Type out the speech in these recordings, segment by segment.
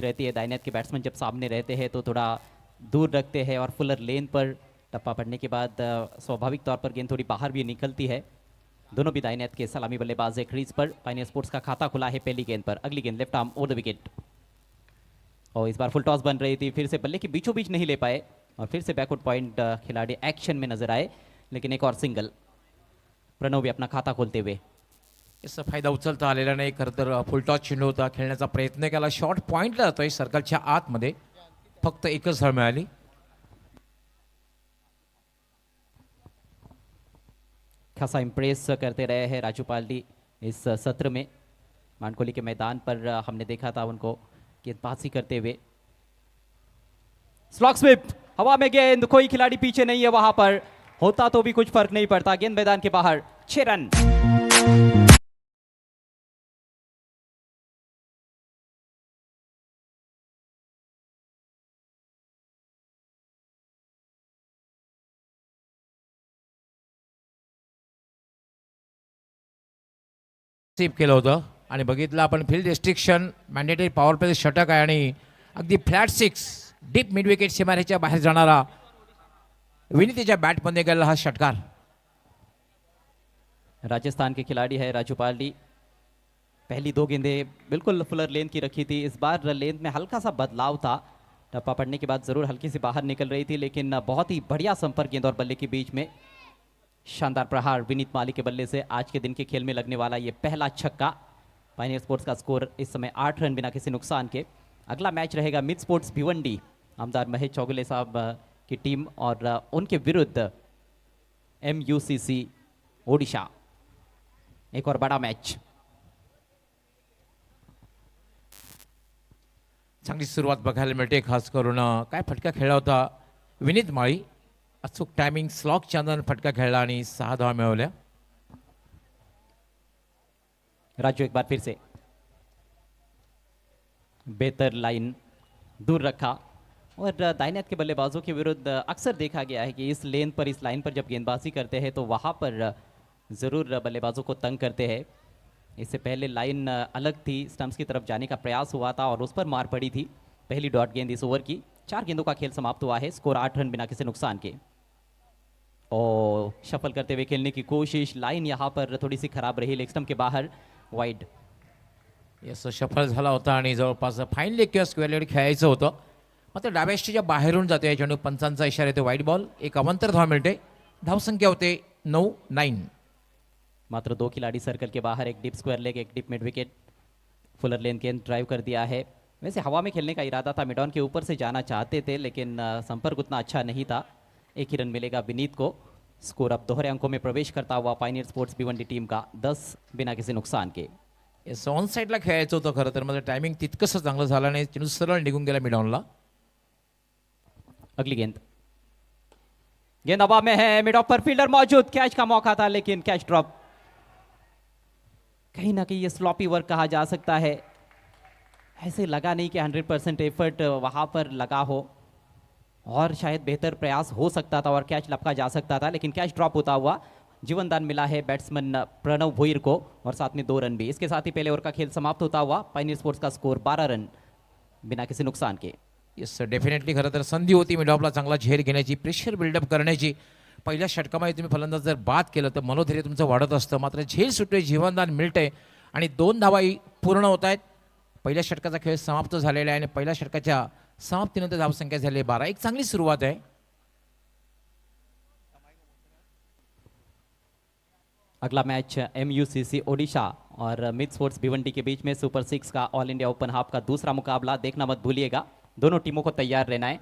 रहती है। दाहिने हाथ के बैट्समैन जब सामने रहते हैं तो थोड़ा दूर रखते हैं और फुलर लेन पर टप्पा पड़ने के बाद स्वाभाविक तौर पर गेंद थोड़ी बाहर भी निकलती है। दोनों भी दाहिने हाथ के सलामी बल्लेबाज है क्रीज पर। पायनियर स्पोर्ट्स का खाता खुला है पहली गेंद पर। अगली गेंद left arm over the wicket और इस बार फुल टॉस बन रही थी, फिर से बल्ले के बीचों बीच नहीं ले पाए और फिर से बैकवर्ड पॉइंट खिलाड़ी एक्शन में नजर आए, लेकिन एक और सिंगल। प्रणव भी अपना खाता खोलते हुए याचा फायदा उचलता आलेला नाही. खरं तर फुलटॉस चेंडू होता, खेळण्याचा प्रयत्न केला, शॉट पॉइंटला जातोय सर्कलच्या आतमध्ये, फक्त एकच धाव मिळाली. खासा इंप्रेस करते रहे हैं राजू पाल्डी इस सत्र में। मानकोली के मैदान पर हमने देखा था उनको गेंदबाजी करते हुए। स्लॉग स्विप, हवा में गेंद, कोई खिलाड़ी पीछे नहीं है वहां पर, होता तो भी कुछ फर्क नहीं पड़ता। गेंद मैदान के बाहर, 6 रन। सेव्ह केलं होतं आणि बघितलं आपण field restriction mandatory power play षटक आहे आणि अगदी फ्लॅट 6 डीप मिड विकेट सीमारेच्या बाहेर जाणारा विनीतीच्या बॅटमध्ये गेलेला हा षटकार. राजस्थान के खिलाड़ी है राजू पाल्डी। पहली 2 गेंदें बिल्कुल फुलर लेन की रखी थी, इस बार लेन में हल्का सा बदलाव था। टप्पा पड़ने के बाद जरूर हल्की सी बाहर निकल रही थी, लेकिन बहुत ही बढ़िया संपर्क गेंद और बल्ले के बीच में। शानदार प्रहार विनीत माली के बल्ले से आज के दिन के खेल में लगने वाला ये पहला छक्का। पायनियर स्पोर्ट्स का स्कोर इस समय 8 रन बिना किसी नुकसान के। अगला मैच रहेगा मिड स्पोर्ट्स भिवंडी, आमदार महेश चौगुले साहब की टीम और उनके विरुद्ध MUCC ओडिशा। एक और बड़ा मैच। चांगली सुरुवात बघायला मिळते, खास करून काय फटका खेळला होता विनीत माळी. अचूक टायमिंग स्लॉक चांदन फटका खेळला आणि 6 धावा मिळवल्या. राजू एक बार फिर से बेहतर लाइन दूर रखा और दाहिने हाथ के बल्लेबाजों के विरुद्ध अक्सर देखा गया है कि इस लेन पर, इस लाइन पर जब गेंदबाजी करते हैं तो वहां पर जरूर बल्लेबाजों को तंग करते हैं। इससे पहले लाइन अलग थी, स्टंप्स की तरफ जाने का प्रयास हुआ था और उस पर मार पड़ी थी। पहली डॉट गेंद इस ओवर की। 4 गेंदों का खेल समाप्त हुआ है, स्कोर 8 रन बिना किसी नुकसान के। और शफल करते हुए खेलने की कोशिश, लाइन यहाँ पर थोड़ी सी खराब रही, लेग स्टंप के बाहर, वाइड। यस, सफल झाला होता आणि जवळपास फाईन लेग किंवा स्क्वेअर लेग खेळायचं होतं, मात्र डाव्या स्टेजच्या बाहेरून जाते या चेंडू. पंचांचा इशारा येतो वाईड बॉल. एक अवंतर धाव मिळते. धावसंख्या होते 9. मात्र 2 खिलाड़ी सर्कल के बाहर, एक डीप स्क्वायर लेग, एक डीप मिड विकेट। फुलर लेन गेंद ड्राइव कर दिया है। वैसे हवा में खेलने का इरादा था, मिडॉन के ऊपर से जाना चाहते थे, लेकिन संपर्क उतना अच्छा नहीं था। 1 ही रन मिलेगा विनीत को। स्कोर अब दोहरे अंकों में प्रवेश करता हुआ पायनियर स्पोर्ट्स भिवंडी टीम का 10 बिना किसी नुकसान के। येस, ऑन साईडला खेळायचं होतं खरं तर, माझं टायमिंग तितकंसं चांगलं झालं नाही, चेंडू सरळ निघून गेला मिडॉनला. अगली गेंद, गेंद हवा में है, मिड ऑफ पर फील्डर मौजूद, कैच का मौका था लेकिन कैच ड्रॉप। कहीं ना कहीं ये स्लॉपी वर्क कहा जा सकता है। ऐसे लगा नहीं कि 100% एफर्ट वहां पर लगा हो और शायद बेहतर प्रयास हो सकता था और कैच लपका जा सकता था, लेकिन कैच ड्रॉप होता हुआ जीवनदान मिला है बैट्समैन प्रणव भोईर को और साथ में 2 रन भी। इसके साथ ही पहले ओवर का खेल समाप्त होता हुआ पायनियर स्पोर्ट्स का स्कोर 12 रन बिना किसी नुकसान के। येस, डेफिनेटली खरं तर संधी होती मिडॉपला चांगला झेल घेण्याची, प्रेशर बिल्डअप करण्याची. पहिल्या षटकामध्ये तुम्ही फलंदाज जर बाद केलं तर मनोधैर्य तुमचं वाढत असतं, मात्र झेल सुटते, जीवनदान मिळते आणि 2 धावाही पूर्ण होत आहेत. पहिल्या षटकाचा खेळ समाप्त झालेला आहे आणि पहिल्या षटकाच्या समाप्तीनंतर धावसंख्या झाली 12. एक चांगली सुरुवात आहे. अगला मैच MUCC ओडिशा और मिड स्पोर्ट्स भिवंडी के बीच में सुपर 6 का ऑल इंडिया ओपन हाफ का दूसरा मुकाबला। देखना मत भूलिएगा, दोनों टीमों को तैयार रहना है।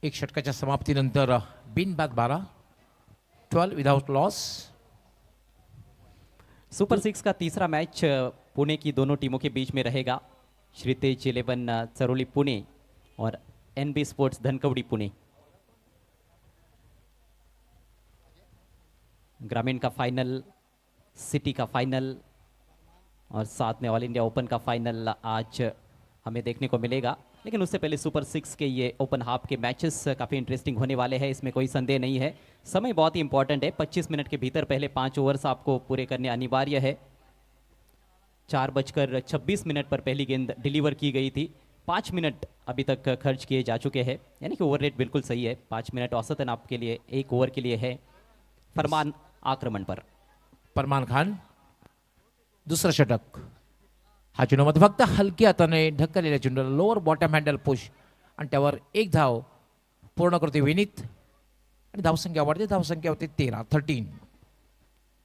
एक षटकाच्या समाप्तीनंतर बिनबाद 12 विदाउट लॉस। सुपर 6 का तीसरा मैच पुणे की दोनों टीमों के बीच में रहेगा। श्रीतेज 11 चरोली पुणे और NB स्पोर्ट्स धनकवड़ी पुणे। ग्रामीण का फाइनल, सिटी का फाइनल और साथ में ऑल इंडिया ओपन का फाइनल आज हमें देखने को मिलेगा। लेकिन उससे पहले सुपर 6 के ये ओपन हाफ के मैचेस काफ़ी इंटरेस्टिंग होने वाले हैं, इसमें कोई संदेह नहीं है। समय बहुत ही इंपॉर्टेंट है, 25 मिनट के भीतर पहले 5 ओवर्स आपको पूरे करने अनिवार्य है। 4:26 पर पहली गेंद डिलीवर की गई थी। 5 मिनट अभी तक खर्च किए जा चुके हैं, यानी कि ओवर रेट बिल्कुल सही है। 5 मिनट औसतन आपके लिए एक ओवर के लिए है। फरमान आक्रमण पर। फरमान खान दुसरं षटक. हा चेंडूमध्ये फक्त हलक्या हाताने ढकललेल्या चेंडूला लोअर बॉटम हँडल पुश आणि त्यावर एक धाव पूर्ण करते विनीत आणि धावसंख्या वाढते. धावसंख्या होते 13.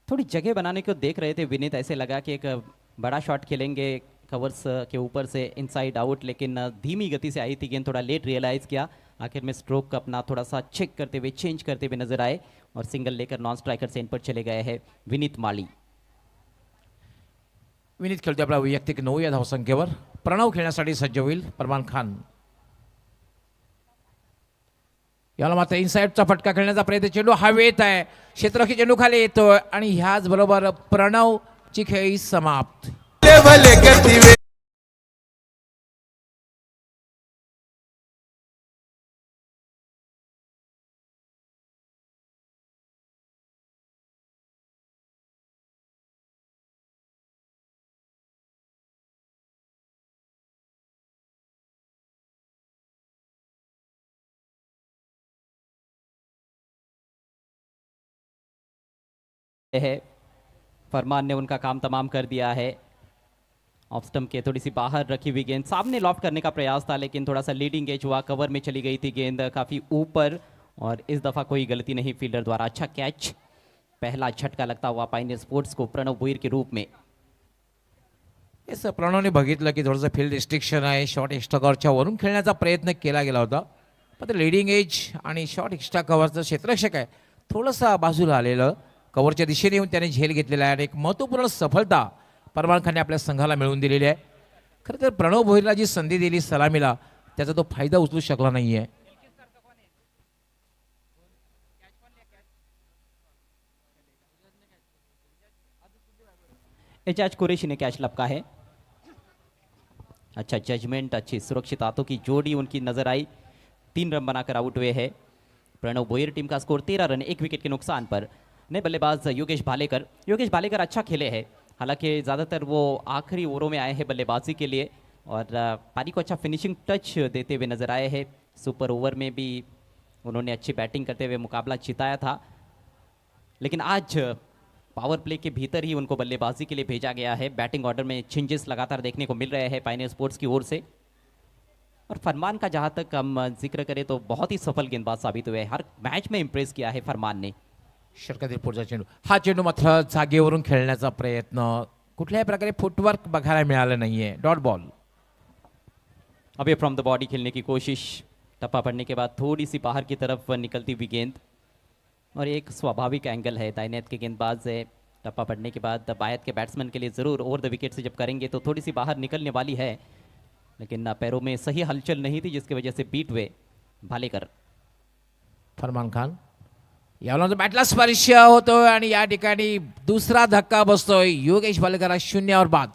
थोड़ी जगह बनाने को देख रहे थे विनीत, ऐसे लगा कि एक बड़ा शॉट खेलेंगे कवर्स के ऊपर से इनसाइड आउट, लेकिन धीमी गति से आई थी गेंद, थोड़ा लेट रियलाइज किया। आखिर में स्ट्रोक अपना थोड़ा सा चेक करते हुए चेंज करते हुए नजर आए और सिंगल लेकर नॉन स्ट्राइकर से इन पर चले गए हैं विनीत माली। विनीत खेळतो आपला वैयक्तिक 9 या धावसंख्येवर. प्रणव खेळण्यासाठी सज्ज होईल फरमान खान. याला मात्र इनसाइडचा फटका खेळण्याचा प्रयत्न. चेंडू हवेत आहे, क्षेत्ररक्षी चेंडू खाली येतोय आणि ह्याच बरोबर प्रणवची खेळी समाप्त. है फरमान ने उनका काम तमाम कर दिया है। ऑफ स्टंप के थोड़ी सी बाहर रखी हुई गेंद सामने लॉफ्ट करने का प्रयास था, लेकिन थोड़ा सा लीडिंग एज हुआ, कवर में चली गई थी गेंद काफ़ी ऊपर और इस दफ़ा कोई गलती नहीं फील्डर द्वारा। अच्छा कैच, पहला झटका लगता हुआ पायनियर स्पोर्ट्स को प्रणव भोईर के रूप में। येस, प्रणवने बघितलं की थोडंसं फील्ड रिस्ट्रिक्शन आहे, शॉर्ट एक्स्ट्रा कव्हरच्या वरून खेळण्याचा प्रयत्न केला गेला होता, पण लीडिंग एज आणि शॉर्ट एक्स्ट्रा कव्हरचं क्षेत्ररक्षक आहे थोडंसं बाजूला आलेलं, कव्हरच्या दिशेने येऊन त्याने झेल घेतलेला आहे आणि एक महत्त्वपूर्ण सफलता फरमान खानने आपल्या संघाला मिळवून दिलेली आहे. खरं तर प्रणव भोईरला जी संधी दिली सलामीला त्याचा तो फायदा उचलू शकला नाहीये. एजाज कुरैशी ने कैच लपका है। अच्छा जजमेंट, अच्छी सुरक्षित हाथों की जोड़ी उनकी नजर आई। 3 रन बनाकर आउट हुए हैं प्रणव भोईर। टीम का स्कोर 13 रन 1 विकेट के नुकसान पर। नए बल्लेबाज योगेश भालेकर अच्छा खेले हैं, हालांकि ज़्यादातर वो आखिरी ओवरों में आए हैं बल्लेबाजी के लिए और पारी को अच्छा फिनिशिंग टच देते हुए नजर आए हैं। सुपर ओवर में भी उन्होंने अच्छी बैटिंग करते हुए मुकाबला जिताया था, लेकिन आज पावर प्ले के भीतर ही उनको बल्लेबाजी के लिए भेजा गया है। बैटिंग ऑर्डर में चेंजेस लगातार देखने को मिल रहे हैं पायनियर स्पोर्ट्स की ओर से। और फरमान का जहां तक हम जिक्र करें तो बहुत ही सफल गेंदबाज साबित हुए, हर मैच में इंप्रेस किया है फरमान ने। षटकातील पुढचा चेंडू, हा चेंडू मात्र जागेवरून खेळण्याचा प्रयत्न, कुठल्याही प्रकारे फुटवर्क बघायला मिळालं नाहीये. Dot ball. Away from the body खेलने की कोशिश, टप्पा पड़ने के बाद थोड़ी सी बाहर की तरफ निकलती हुई गेंद और एक स्वाभाविक एंगल है। दाहिनेत के गेंदबाज है, टप्पा पड़ने के बाद बायत के बैट्समैन के लिए ज़रूर ओवर द विकेट से जब करेंगे तो थोड़ी सी बाहर निकलने वाली है, लेकिन पैरों में सही हलचल नहीं थी जिसकी वजह से बीट हुए भालेकर। फरमान खान याला बॅटला स्पर्श होतोय आणि या ठिकाणी दुसरा धक्का बसतोय. योगेश भालेकर 0 बाद.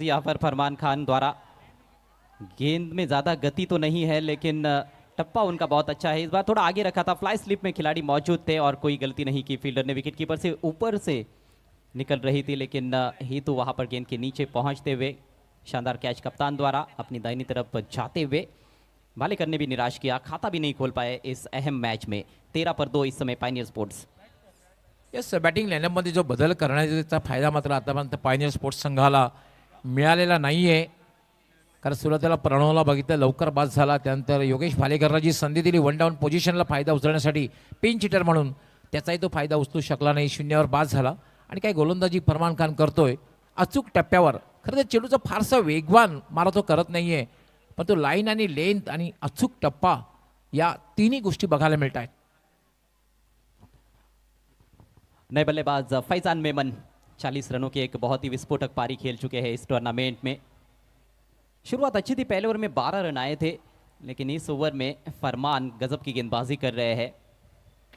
यहाँ पर फरमान खान द्वारा गेंद में ज़्यादा गति तो नहीं है, लेकिन टप्पा उनका बहुत अच्छा है। इस बार थोड़ा आगे रखा था, फ्लाई स्लिप में खिलाड़ी मौजूद थे और कोई गलती नहीं की फील्डर ने। विकेट कीपर से ऊपर से निकल रही थी, लेकिन हेतु वहाँ पर गेंद के नीचे पहुँचते हुए शानदार कैच कप्तान द्वारा अपनी दाहिनी तरफ जाते हुए भालेकर ने भी निराश किया। खाता भी नहीं खोल पाए इस अहम मैच में। 13-2 इस समय पायनियर स्पोर्ट्स। येस, बॅटिंग लाईनअपमध्ये जो बदल करण्याचा फायदा मात्र आतापर्यंत पायनियर स्पोर्ट्स संघाला मिळालेला नाहीये. कारण सुरुवातीला प्रणवला बघितलं लवकर बाद झाला, त्यानंतर योगेश भालेकरला जी संधी दिली वन डाऊन पोझिशनला फायदा उचलण्यासाठी पिन चिटर म्हणून, त्याचाही तो फायदा उचलू शकला नाही. 0 बाद झाला आणि काय गोलंदाजी फरमान खान करतोय अचूक टप्प्यावर. खरं तर चेंडूचं फारसं वेगवान मारा तो करत नाहीये, पण तो लाईन आणि लेंथ आणि अचूक टप्पा या तिन्ही गोष्टी बघायला मिळत आहेत. नए बल्लेबाज फैजान मेमन 40 रनों की एक बहुत ही विस्फोटक पारी खेल चुके हैं इस टूर्नामेंट में। शुरुआत अच्छी थी, पहले ओवर में 12 रन आए थे, लेकिन इस ओवर में फरमान गजब की गेंदबाजी कर रहे हैं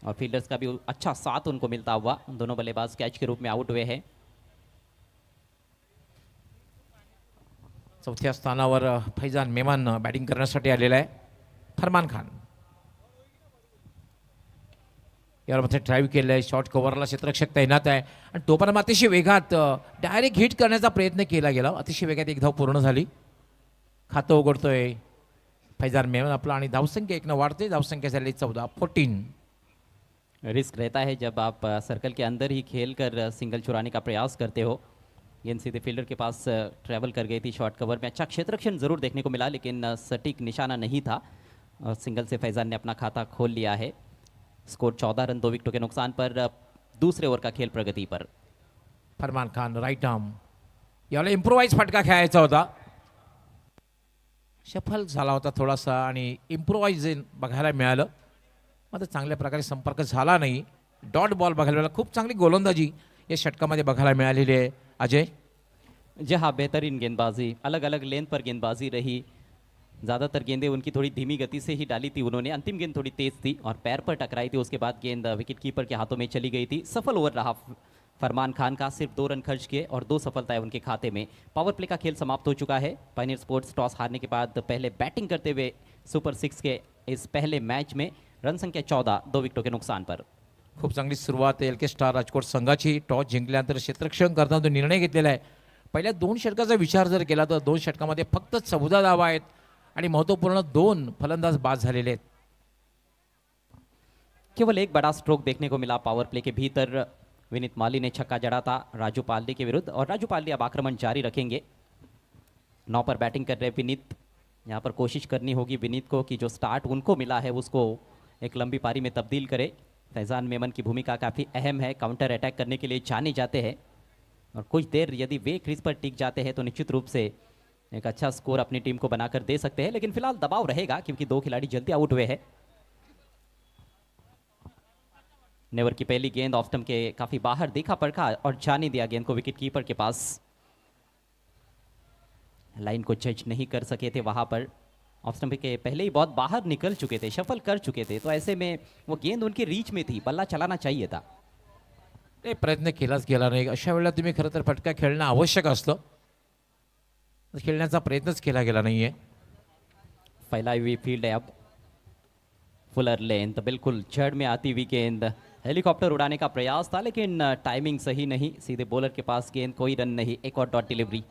और फील्डर्स का भी अच्छा साथ उनको मिलता हुआ दोनों बल्लेबाज कैच के रूप में आउट हुए हैं। चौथ्या स्थानावर फैजान मेमन बॅटिंग करण्यासाठी आलेला आहे. फरमान खान यामध्ये ड्राईव्ह केलं आहे. शॉर्ट कव्हरला क्षेत्ररक्षक तैनात आहे आणि तो पण अतिशय वेगात डायरेक्ट हिट करण्याचा प्रयत्न केला गेला. अतिशय वेगात एक धाव पूर्ण झाली. खातं उघडतोय फैजान मेमन आपला आणि धावसंख्या 1 वाढते. धावसंख्या झाली 14. रिस्क रहता है जब आप सर्कल के अंदर ही खेल कर सिंगल चुराने का प्रयास करते हो। गेंद सीधे फील्डर के पास ट्रैवल कर गई थी। शॉर्ट कवर में अच्छा क्षेत्ररक्षण जरूर देखने को मिला, लेकिन सटीक निशाना नहीं था और सिंगल से फैजान ने अपना खाता खोल लिया है। स्कोर 14 रन 2 विकेटों के नुकसान पर। दूसरे ओवर का खेल प्रगति पर। फरमान खान राईट आर्म याला इम्प्रोवाइज फटका खेळायचा होता. सफल झाला होता थोडासा आणि इम्प्रोवाइज बघायला मिळालं. मात्र चांगल्या प्रकारे संपर्क झाला नाही. डॉट बॉल बघायला मिळाला. खूप चांगली गोलंदाजी या षटकामध्ये बघायला मिळालेली आहे. अजय जी हाँ, बेहतरीन गेंदबाजी, अलग अलग लेंथ पर गेंदबाजी रही। ज़्यादातर गेंदें उनकी थोड़ी धीमी गति से ही डाली थी उन्होंने। अंतिम गेंद थोड़ी तेज़ थी और पैर पर टकराई थी। उसके बाद गेंद विकेट कीपर के हाथों में चली गई थी। सफल ओवर रहा फरमान खान का। सिर्फ 2 रन खर्च किए और 2 सफलताएं उनके खाते में। पावर प्ले का खेल समाप्त हो चुका है। पायनियर स्पोर्ट्स टॉस हारने के बाद पहले बैटिंग करते हुए सुपर 6 के इस पहले मैच में रन संख्या 14 2 विकेटों के नुकसान पर। खूप चांगली सुरुवात एल के स्टार राजकोट संघाची. टॉस जिंकल्यानंतर क्षेत्ररक्षण करताना तो निर्णय घेतलेला आहे. पहिल्या 2 षटकाचा विचार जर केला तर 2 षटकामध्ये फक्त 14 धावा आहेत आणि महत्त्वपूर्ण 2 फलंदाज बाद झालेले आहेत. केवल एक बड़ा स्ट्रोक देखने को मिला पावर प्ले के भीतर। विनीत माली ने छक्का जड़ा था राजू पाल्डी के विरुद्ध और राजू पाल्डी अब आक्रमण जारी रखेंगे। 9 पर बैटिंग कर रहे विनीत। यहाँ पर कोशिश करनी होगी विनीत को कि जो स्टार्ट उनको मिला है उसको एक लंबी पारी में तब्दील करे। फैजान मेमन की भूमिका काफ़ी अहम है। काउंटर अटैक करने के लिए जाने जाते हैं और कुछ देर यदि वे क्रीज पर टिक जाते हैं तो निश्चित रूप से एक अच्छा स्कोर अपनी टीम को बनाकर दे सकते हैं। लेकिन फिलहाल दबाव रहेगा क्योंकि 2 खिलाड़ी जल्दी आउट हुए हैं। नेवर की पहली गेंद ऑफ स्टंप के काफी बाहर देखा परखा और जाने दिया गेंद को विकेट कीपर के पास। लाइन को जज नहीं कर सके थे वहां पर। ऑफ स्टंप के पहले ही बहुत बाहर निकल चुके थे, शफल कर चुके थे, तो ऐसे में वो गेंद उनकी रीच में थी, बल्ला चलाना चाहिए था। ते प्रयत्न केलाच गेला नाही. अशा वेळेला तुम्ही खरं तर फटका खेळणं आवश्यक असतं. खेळण्याचा प्रयत्नच केला गेला नाहीये. फैलाई हुई फील्ड है अब। फुलर लेंथ बिल्कुल जड़ में आती हुई गेंद। हेलीकॉप्टर उड़ाने का प्रयास था लेकिन टाइमिंग सही नहीं। सीधे बॉलर के पास गेंद, कोई रन नहीं। एक और डॉट डिलीवरी।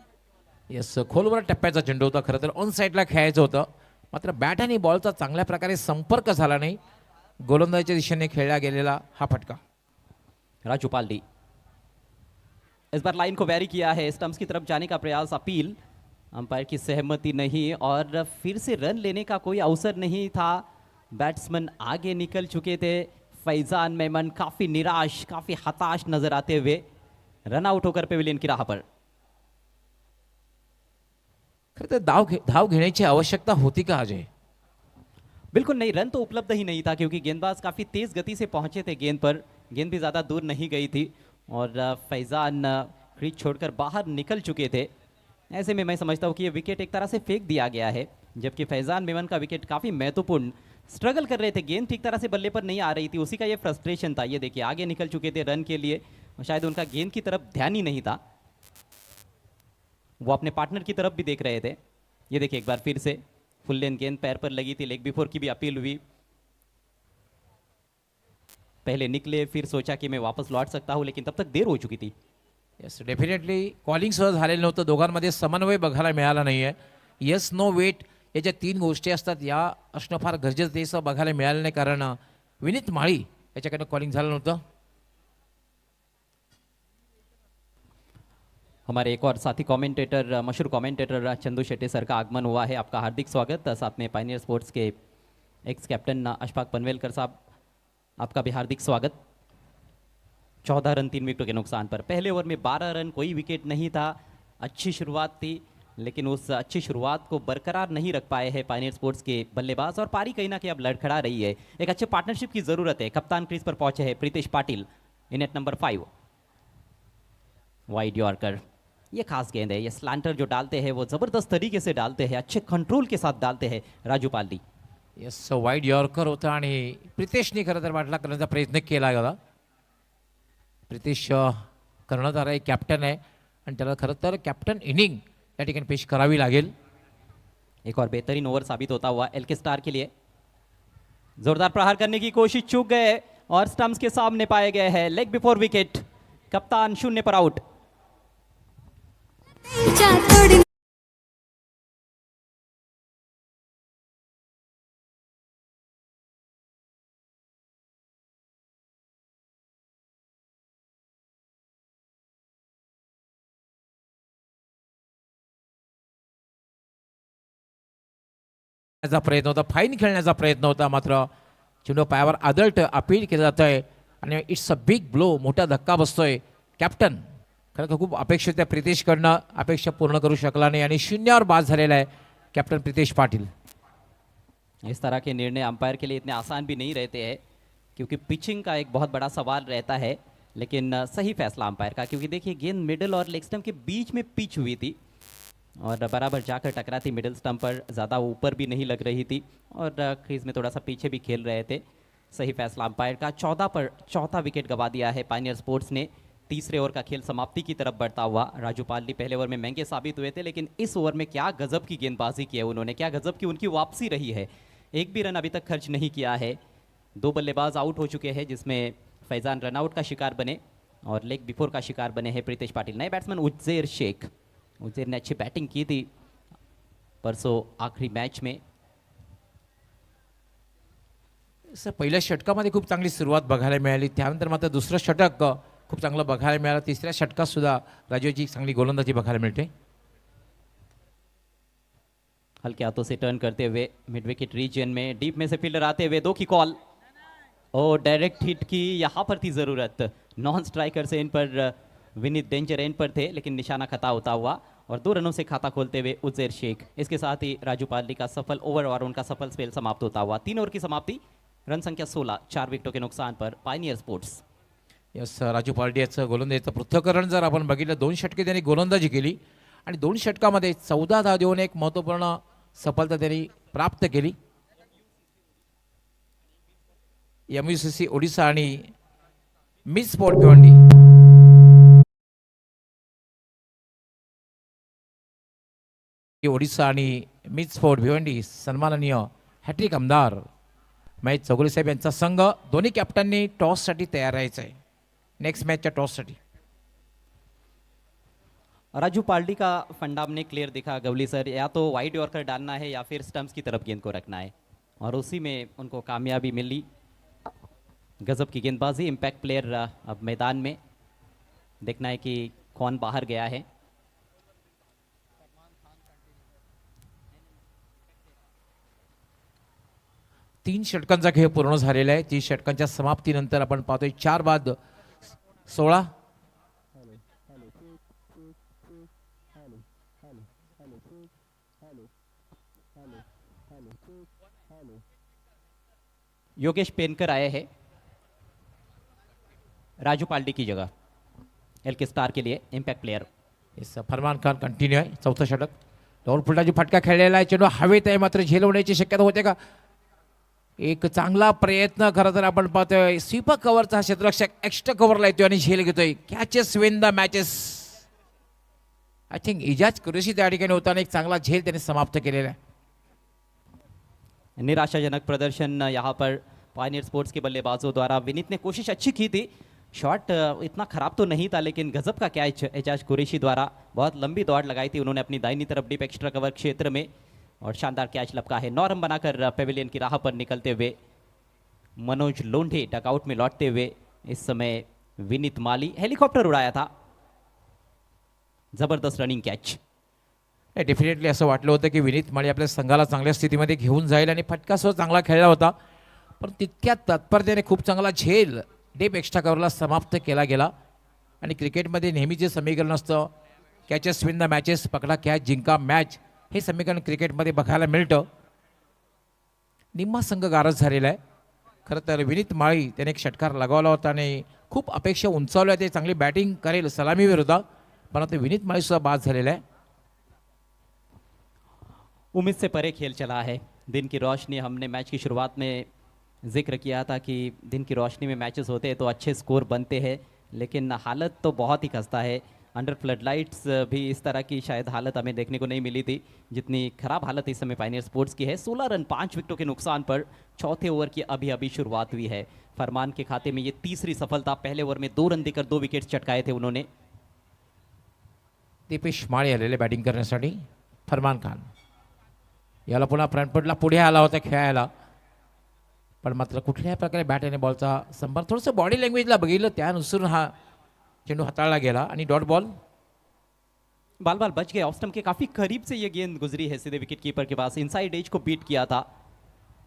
येस, खोलवर टप्प्याचा चेंडू होता. खरं तर ऑन साईडला खेळायचं होतं. मात्र बॅट आणि बॉलचा चांगल्या प्रकारे संपर्क झाला नाही. गोलंदाजीच्या दिशेने खेळला गेलेला हा फटका. राजू पाल्डी इस बार लाइन को वैरी किया है। स्टंप्स की तरफ जाने का प्रयास, अपील, अंपायर की सहमति नहीं और फिर से रन लेने का कोई अवसर नहीं था। बैट्समैन आगे निकल चुके थे। फैजान मेमन काफी निराश, काफी हताश नजर आते हुए रन आउट होकर पेविलियन की राह पर। खरं तर धाव घेण्याची आवश्यकता होती का अजय? बिल्कुल नहीं, रन तो उपलब्ध ही नहीं था क्योंकि गेंदबाज काफी तेज गति से पहुंचे थे गेंद पर। गेंद भी ज्यादा दूर नहीं गई थी और फैजान क्रीज छोड़कर बाहर निकल चुके थे। ऐसे में मैं समझता हूँ कि ये विकेट एक तरह से फेंक दिया गया है, जबकि फैजान मेमन का विकेट काफी महत्वपूर्ण। स्ट्रगल कर रहे थे, गेंद ठीक तरह से बल्ले पर नहीं आ रही थी, उसी का ये फ्रस्ट्रेशन था। ये देखिए आगे निकल चुके थे रन के लिए और शायद उनका गेंद की तरफ ध्यान ही नहीं था। वो अपने पार्टनर की तरफ भी देख रहे थे। ये देखिए एक बार फिर से फुल लेंथ गेंद पैर पर लगी थी। लेग बिफोर की भी अपील हुई। पहले निकले, फिर सोचा कि मैं वापस लौट सकता हूं, लेकिन तब तक देर हो चुकी थी। येस, डेफिनेटली कॉलिंग सहज झालेलं नव्हतं. दोघांमध्ये समन्वय बघायला मिळाला नाहीये. येस, नो, वेट या ज्या 3 गोष्टी असतात या असणं फार गरजेचं ते असं बघायला मिळालं नाही. कारण विनीत माळी याच्याकडनं कॉलिंग झालं नव्हतं. हमारे एक और साथी कमेंटेटर, मशहूर कमेंटेटर चंदू शेट्टी सर का आगमन हुआ है। आपका हार्दिक स्वागत। साथ में पायनियर स्पोर्ट्स के एक्स कैप्टन अशफाक पनवेलकर साहब, आपका भी हार्दिक स्वागत। 14 रन 3 विकेटों के नुकसान पर। पहले ओवर में 12 रन, कोई विकेट नहीं था। अच्छी शुरुआत थी लेकिन उस अच्छी शुरुआत को बरकरार नहीं रख पाए हैं पायनियर स्पोर्ट्स के बल्लेबाज और पारी कहीं ना कहीं अब लड़खड़ा रही है। एक अच्छे पार्टनरशिप की जरूरत है। कप्तान क्रीज पर पहुंचे हैं प्रीतेश पाटिल इन एट नंबर 5। वाइड यॉर्कर, ये खास गेंद है। ये स्लैंटर जो डालते हैं वो जबरदस्त तरीके से डालते हैं, अच्छे कंट्रोल के साथ डालते हैं राजू पाल्डी। येस वाईड यॉर्कर होता आणि प्रितेशने खरं तर वाटला करण्याचा प्रयत्न केला गेला. प्रितेश कर्णधार आहे, कॅप्टन आहे आणि त्याला खरं तर कॅप्टन इनिंग या ठिकाणी पेश करावी लागेल. एक और बेहतरीन ओवर साबित होता हुआ एलके स्टार के लिए. जोरदार प्रहार करने की कोशिश चूक गए और स्टंप्स के सामने पाए गए हैं. Leg before wicket. कप्तान 0 पर आउट. चा प्रयत्न होता, फाईन खेळण्याचा प्रयत्न होता, मात्र चेंडू पायावर आदळत अपील केलं जात आहे आणि इट्स अ बिग ब्लो. मोठा धक्का बसतोय. कॅप्टन खरं तर खूप अपेक्षा त्या प्रितेशकडनं अपेक्षा पूर्ण करू शकला नाही आणि 0वर बाद झालेला आहे कॅप्टन प्रितेश पाटील. इस तरह के निर्णय अंपायर के लिए इतने आसान भी नहीं रहते हैं क्योंकि पिचिंग का एक बहुत बड़ा सवाल रहता है. लेकिन सही फैसला अंपायर का, क्योंकि देखिए गेंद मिडिल और लेग स्टंप के बीच में पिच हुई थी और बराबर जाकर टकराती मिडिल स्टंप पर. ज़्यादा ऊपर भी नहीं लग रही थी और क्रीज में थोड़ा सा पीछे भी खेल रहे थे. सही फैसला अंपायर का. 14 पर चौथा विकेट गवा दिया है पायनियर स्पोर्ट्स ने. तीसरे ओवर का खेल समाप्ति की तरफ बढ़ता हुआ. राजू पालड़ी पहले ओवर में महंगे साबित हुए थे, लेकिन इस ओवर में क्या गजब की गेंदबाजी की है उन्होंने, क्या गजब की उनकी वापसी रही है. एक भी रन अभी तक खर्च नहीं किया है. 2 बल्लेबाज आउट हो चुके हैं जिसमें फैजान रनआउट का शिकार बने और लेग बिफोर का शिकार बने हैं प्रीतेश पाटिल. नए बैट्समैन उज्जैर शेख. उज्जैर ने अच्छी बैटिंग की थी परसों आखिरी मैच में. पहिल्या षटकामध्ये खूप चांगली सुरुवात बघायला मिळाली, त्यानंतर मात्र दुसरं षटक खूप चांगलं बघायला मिळालं. तिसऱ्या षटकात सुद्धा राजीवची चांगली गोलंदाजी बघायला मिळते. हल्के हाथों से टर्न करते हुए मिड विकेट रीजन में डीप में से फील्डर आते हुए 2 की कॉल. ओ डायरेक्ट हिट की यहाँ पर थी ज़रूरत. नॉन स्ट्राइकर से इन पर विनीत डेंजर एंड पर थे, लेकिन निशाना खता होता हुआ और 2 रनों से खाता खोलते हुए उज्जैर शेख. इसके साथ ही राजू पालड़ी का सफल ओवर और उनका सफल स्पेल समाप्त होता हुआ. 3 ओवर की समाप्ति. रन संख्या 16. 4 विकेटों के नुकसान पर Pioneer sports. Yes Raju Paldi याचं गोलंदाजीचं पृथक्करण जर आपण बघितलं, 2 षटके त्यांनी गोलंदाजी केली आणि 2 षटकामध्ये 14 धावा देऊन एक महत्त्वपूर्ण सफलता त्यांनी प्राप्त केली. MUCC ओडिशा आणि मिस स्पोर्ट भिवंडी ओडिशा आणि मिस स्पोर्ट भिवंडी सन्माननीय हॅट्रिक आमदार महेश चौगुले साहेब यांचा संघ. दोन्ही कॅप्टननी टॉससाठी तयार राहायचं आहे नेक्स्ट मैच टॉससाठी. राजू पालड़ी का फंडा हमने क्लियर दिखा गवली सर, या तो वाइड यॉर्कर डालना है या फिर स्टंप्स की तरफ गेंद को रखना है और उसी में उनको कामयाबी मिली. गजब की गेंदबाजी. इम्पैक्ट प्लेयर अब मैदान में. देखना है कि कौन बाहर गया है. तीन षटकांचा खेळ पूर्ण झालेला आहे. 30 षटकांच्या समाप्तीनंतर आपण पाहतोय 4 बाद 16. योगेश पेनकर आए हैं राजू पालड़ी की जगह एलके स्टार के लिए. Impact player. Farman Khan continue आहे. चौथं षटक. दोन फुटाची फटका खेळलेला आहे. चेंडू हवेत आहे, मात्र झेल होण्याची शक्यता होते का. एक चांगला प्रयत्न खरं तर आपण पाहतोय. स्वीपर कव्हरचा क्षेत्ररक्षक एक्स्ट्रा कव्हरला येतोय आणि झेल घेतोय. Catches win the matches. I think Ijaz Qureshi त्या ठिकाणी होताना एक चांगला झेल त्याने समाप्त केलेला आहे. निराशाजनक प्रदर्शन यहाँ पर पायनियर स्पोर्ट्स के बल्लेबाजों द्वारा. विनीत ने कोशिश अच्छी की थी. शॉट इतना खराब तो नहीं था, लेकिन गजब का कैच एजाज कुरैशी द्वारा. बहुत लंबी दौड़ लगाई थी उन्होंने अपनी दाहिनी तरफ डीप एक्स्ट्रा कवर क्षेत्र में और शानदार कैच लपका है. 9 रन बनाकर पेविलियन की राह पर निकलते हुए मनोज लोंढे डकआउट में लौटते हुए. इस समय विनीत माली हेलीकॉप्टर उड़ाया था. जबरदस्त रनिंग कैच. डेफिनेटली असं वाटलं होतं की विनीत माळी आपल्या संघाला चांगल्या स्थितीमध्ये घेऊन जाईल आणि फटकासह चांगला खेळला होता, पण तितक्या तत्परतेने खूप चांगला झेल डीप एक्स्ट्रा कव्हरला समाप्त केला गेला. आणि क्रिकेटमध्ये नेहमीचे समीकरण असतं कॅचेस विन द मॅचेस, पकडा कॅच जिंका मॅच. हे समीकरण क्रिकेटमध्ये बघायला मिळतं. निम्मा संघ गारज झालेला आहे. खरं तर विनीत माळी त्याने एक षटकार लगावला होता आणि खूप अपेक्षा उंचावल्या. ते चांगली बॅटिंग करेल सलामीवर होता, पण आता विनीत माळी सुद्धा बाद झालेला आहे. उम्मीद से परे खेल चला है. दिन की रोशनी, हमने मैच की शुरुआत में जिक्र किया था कि दिन की रोशनी में मैचेस होते हैं तो अच्छे स्कोर बनते हैं, लेकिन हालत तो बहुत ही खस्ता है। अंडर फ्लड लाइट्स भी इस तरह की शायद हालत हमें देखने को नहीं मिली थी जितनी खराब हालत इस समय पायनियर स्पोर्ट्स की है। 16 रन 5 विकेटों के नुकसान पर चौथे ओवर की अभी अभी शुरुआत हुई है। फरमान के खाते में ये तीसरी सफलता, पहले ओवर में 2 रन देकर 2 विकेट्स चटकाए थे उन्होंने। दीपेश माळी आलेले बॅटिंग करण्यासाठी. फरमान खान याला पुन्हा फ्रंटफुटला पुढे आला होता खेळायला, पण मात्र कुठल्याही प्रकारे बॅट आणि बॉलचा संपर्क, थोडंसं बॉडी लँग्वेजला बघितलं त्यानुसार हा चेंडू हाताळला गेला आणि डॉट बॉल. बाल बाल बच गए, ऑफ स्टंप के काफी करीब से ये गेंद गुजरी है सीधे विकेट कीपर के पास, इनसाइड एज को बीट किया था।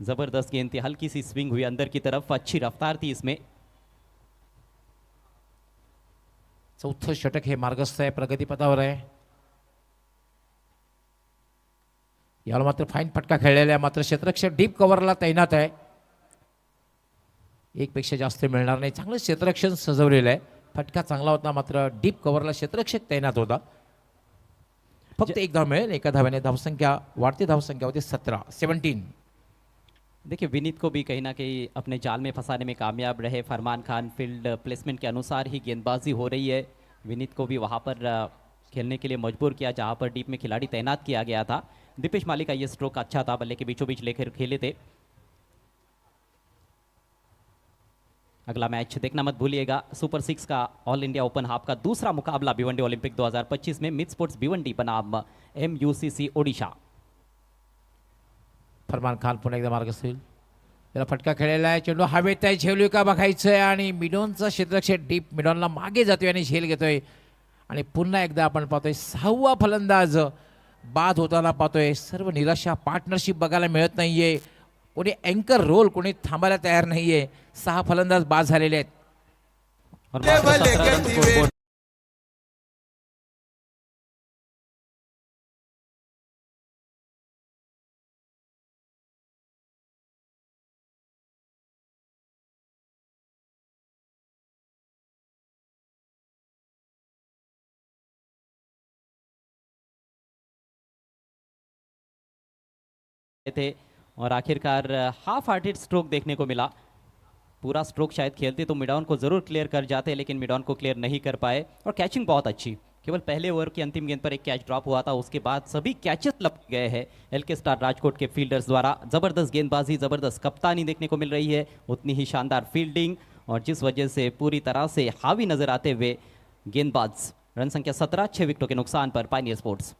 जबरदस्त गेंद थी, हल्की सी स्विंग हुई अंदर की तरफ, अच्छी रफ्तार थी इसमें। चौथं षटक हे मार्गस्थ आहे, प्रगतीपथावर आहे. याला मात्र फाईन फटका खेळलेला आहे, मात्र क्षेत्ररक्षक डीप कव्हरला तैनात आहे. एक पेक्षा जास्त मिळणार नाही, चांगलं क्षेत्ररक्षण सजवलेलं आहे. फटका चांगला होता, मात्र डीप कव्हरला क्षेत्ररक्षक तैनात होता. फक्त एक धाव मिळेल, एका धाव्याने धावसंख्या वाढती, धावसंख्या होती 17. देखिए विनीत को भी कहीं ना कहीं अपने जाल में फंसाने में कामयाब रहे फरमान खान। फील्ड प्लेसमेंट के अनुसार ही गेंदबाजी हो रही है, विनीत को भी वहां पर खेलने के लिए मजबूर किया जहां पर डीप में खिलाड़ी तैनात किया गया था। दीपेश माली का ये स्ट्रोक अच्छा था, बल्ले के बीचों बीच लेकर खेले थे। अगला मैच देखना मत भूलिएगा, सुपर 6 का ऑल इंडिया ओपन हाफ का दूसरा मुकाबला भिवंडी ओलंपिक 2025 में मिड स्पोर्ट्स भिवंडी बनाम MUCC ओडिशा। फरमान खान पुन्हा एकदा मार्गस्थ होईल. त्याला फटका खेळलेला आहे, चेंडू हवेत आहे, झेलू का बघायचं आहे आणि मिडॉनचा क्षेत्ररक्षक डीप मिडॉनला मागे जातोय आणि झेल घेतोय. आणि पुन्हा एकदा आपण पाहतोय 6वा फलंदाज बाद होताना पाहतोय. सर्व निराशा, पार्टनरशिप बघायला मिळत नाहीये, कोणी अँकर रोल कोणी थांबायला तयार नाहीये. 6 फलंदाज बाद झालेले आहेत. और मात्र 17 रन स्कोरबोर्ड। थे और आखिरकार हाफ हार्टेड स्ट्रोक देखने को मिला। पूरा स्ट्रोक शायद खेलते तो मिडॉन को जरूर क्लियर कर जाते, लेकिन मिडॉन को क्लियर नहीं कर पाए। और कैचिंग बहुत अच्छी, केवल पहले ओवर की अंतिम गेंद पर एक कैच ड्रॉप हुआ था, उसके बाद सभी कैचेस लपक गए हैं LK स्टार राजकोट के फील्डर्स द्वारा। जबरदस्त गेंदबाजी, जबरदस्त कप्तानी देखने को मिल रही है, उतनी ही शानदार फील्डिंग, और जिस वजह से पूरी तरह से हावी नजर आते हुए गेंदबाज। रन संख्या 17, 6 विकेटों के नुकसान पर पायनियर स्पोर्ट्स।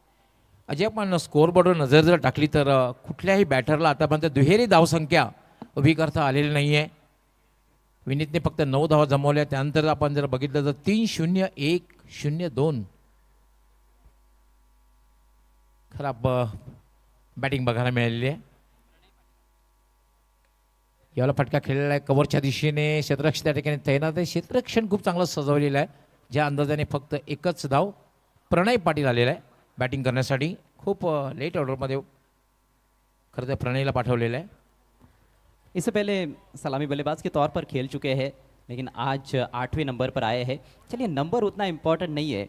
अजय आपण स्कोअरबोर्डवर नजर जर टाकली तर कुठल्याही बॅटरला आतापर्यंत दुहेरी धावसंख्या उभी करता आलेली नाही आहे. विनीतने फक्त 9 धावा जमवल्या. त्यानंतर आपण जर बघितलं तर 3-0-1-0-2 खराब बॅटिंग बघायला मिळालेली आहे. याला फटका खेळलेला आहे कव्हरच्या दिशेने, क्षेत्ररक्षक त्या ठिकाणी तैनात आहे. क्षेत्ररक्षण खूप चांगलं सजवलेलं आहे, ज्या अंदाजाने फक्त एकच धाव प्रणय पाटील आलेला आहे बॅटिंग करण्यासाठी. खूप लेट ऑर्डरमध्ये खरं तर प्रणयला पाठवलेलं आहे. इससे पहले सलामी बल्लेबाज के तौर पर खेल चुके हैं, लेकिन आज 8वें नंबर पर आए हैं। चलिए, नंबर उतना इम्पोर्टेंट नहीं है,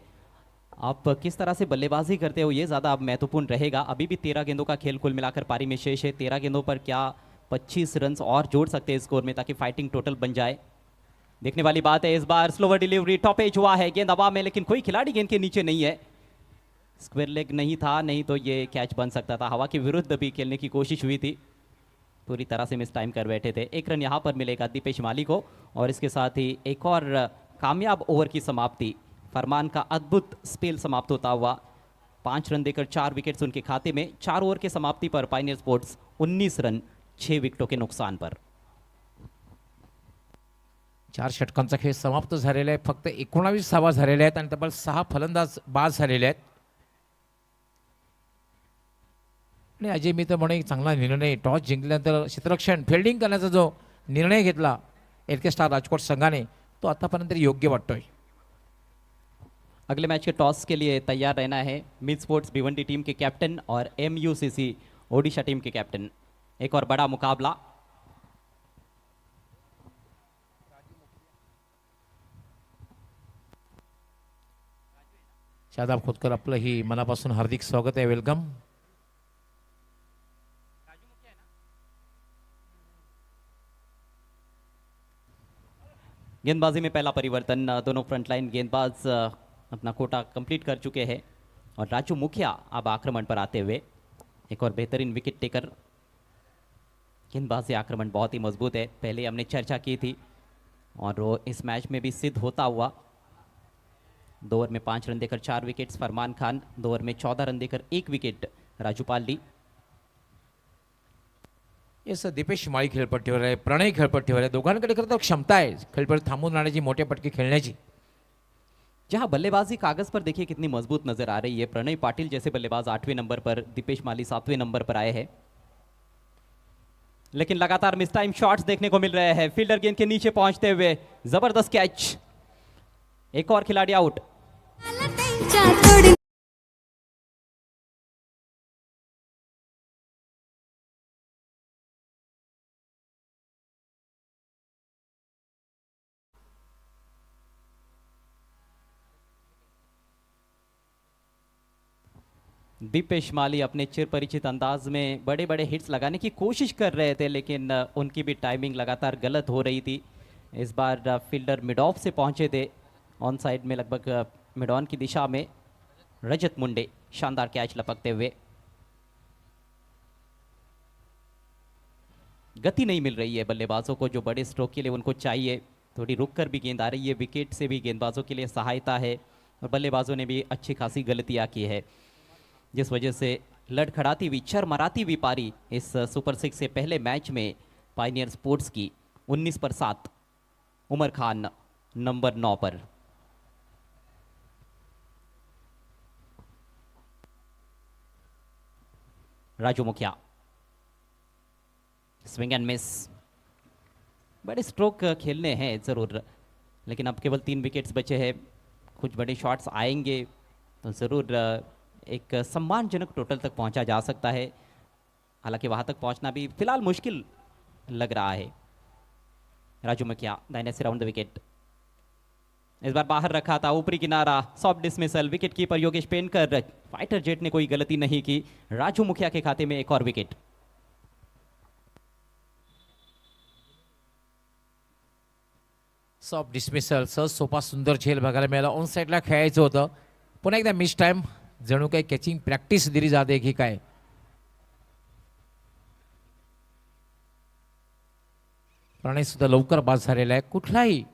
आप किस तरह से बल्लेबाजी करते हो ये ज़्यादा अब महत्वपूर्ण रहेगा। अभी भी 13 गेंदों का खेल कुल मिलाकर पारी में शेष है। 13 गेंदों पर क्या 25 रन और जोड़ सकते हैं स्कोर में, ताकि फाइटिंग टोटल बन जाए। देखने वाली बात है, इस बार स्लोवर डिलीवरी, टॉप एज हुआ है, गेंद हवा में, लेकिन कोई खिलाड़ी गेंद के नीचे नहीं है। स्क्वायर लेग नहीं था, नहीं तो ये कैच बन सकता था। हवा के विरुद्ध भी खेलने की कोशिश हुई थी, पूरी तरह से मिस टाइम कर बैठे थे। 1 रन यहाँ पर मिलेगा दीपेश माली को, और इसके साथ ही एक और कामयाब ओवर की समाप्ति। फरमान का अद्भुत स्पेल समाप्त होता हुआ 5 रन देकर 4 विकेट्स उनके खाते में। 4 ओवर के समाप्ति पर पायनियर स्पोर्ट्स 19 रन 6 विकेटों के नुकसान पर। 4 षटकांचा खेळ समाप्त झालेला आहे. फक्त 19 धावा झालेल्या आहेत आणि तब्बल 6 फलंदाज बाद झालेले आहेत. आणि अजय मी तर म्हणे चांगला निर्णय, टॉस जिंकल्यानंतर क्षेत्ररक्षण फिल्डिंग करण्याचा जो निर्णय घेतला LK स्टार राजकोट संघाने, तो आतापर्यंत योग्य वाटतोय. अगले मैच के टॉस के लिए तैयार रहना है मिड स्पोर्ट्स भिवंडी टीम के कैप्टन और MUCC ओडिशा टीम के कैप्टन। एक और बड़ा मुकाबला। शादाब खोतकर आपलं ही मनापासून हार्दिक स्वागत आहे, वेलकम. गेंदबाजी में पहला परिवर्तन, दोनों फ्रंटलाइन गेंदबाज अपना कोटा कंप्लीट कर चुके हैं और राजू मुखिया अब आक्रमण पर आते हुए एक और बेहतरीन विकेट टेकर। गेंदबाजी आक्रमण बहुत ही मजबूत है, पहले हमने चर्चा की थी और वो इस मैच में भी सिद्ध होता हुआ। 2 ओवर में 5 रन देकर 4 विकेट्स फरमान खान, 2 ओवर में 14 रन देकर 1 विकेट राजू पालडी। येस, दीपेश माळी खेळपट्टीवर आहे, प्रणय खेळपट्टीवर आहे. दोघांकडे खरं तर क्षमता आहे खेळपट्टी थांबून राहण्याची, मोठे पटके खेळण्याची. जहां बल्लेबाजी कागज पर देखिए कितनी मजबूत नजर आ रही है। प्रणय पाटिल जैसे बल्लेबाज 8वें नंबर पर, दीपेश माली 7वें नंबर पर आए हैं, लेकिन लगातार मिस टाइम शॉट्स देखने को मिल रहे हैं। फील्डर गेंद के नीचे पहुंचते हुए जबरदस्त कैच, एक और खिलाड़ी आउट। दीपेश माली अपने चिरपरिचित अंदाज में बड़े बड़े हिट्स लगाने की कोशिश कर रहे थे, लेकिन उनकी भी टाइमिंग लगातार गलत हो रही थी। इस बार फील्डर मिड ऑफ से पहुंचे थे, ऑन साइड में लगभग मिड ऑन की दिशा में रजत मुंडे शानदार कैच लपकते हुए। गति नहीं मिल रही है बल्लेबाजों को, जो बड़े स्ट्रोक के लिए उनको चाहिए। थोड़ी रुक कर भी गेंद आ रही है, विकेट से भी गेंदबाजों के लिए सहायता है और बल्लेबाजों ने भी अच्छी खासी गलतियां की है, जिस वजह से लड़खड़ाती हुई चरमराती हुई पारी इस सुपर 6 से पहले मैच में पायनियर स्पोर्ट्स की 19 पर 7, उमर खान नंबर 9 पर। राजू मुखिया स्विंग एंड मिस, बड़े स्ट्रोक खेलने हैं जरूर, लेकिन अब केवल 3 विकेट्स बचे हैं। कुछ बड़े शॉट्स आएंगे तो जरूर एक सम्मानजनक टोटल तक पहुंचा जा सकता है, हालांकि वहां तक पहुंचना भी फिलहाल मुश्किल लग रहा है। राजू मुखिया दाहिने से राउंड द विकेट, इस बार बाहर रखा था, ऊपरी किनारा, soft dismissal. Wicket keeper Yogesh Penkar, fighter jet ने कोई गलती नहीं की। राजू मुखिया के खाते में एक और विकेट। सॉफ्ट डिसमिसल, सहज सोपा सुंदर झेल बघायला मिळाला. ऑन साईडला खेळायचं होतं, पुन्हा एकदा मिस टाइम. जणू काही कॅचिंग प्रॅक्टिस दिली जाते की काय. प्रणय सुद्धा लवकर बाद झालेला आहे. कुठल्याही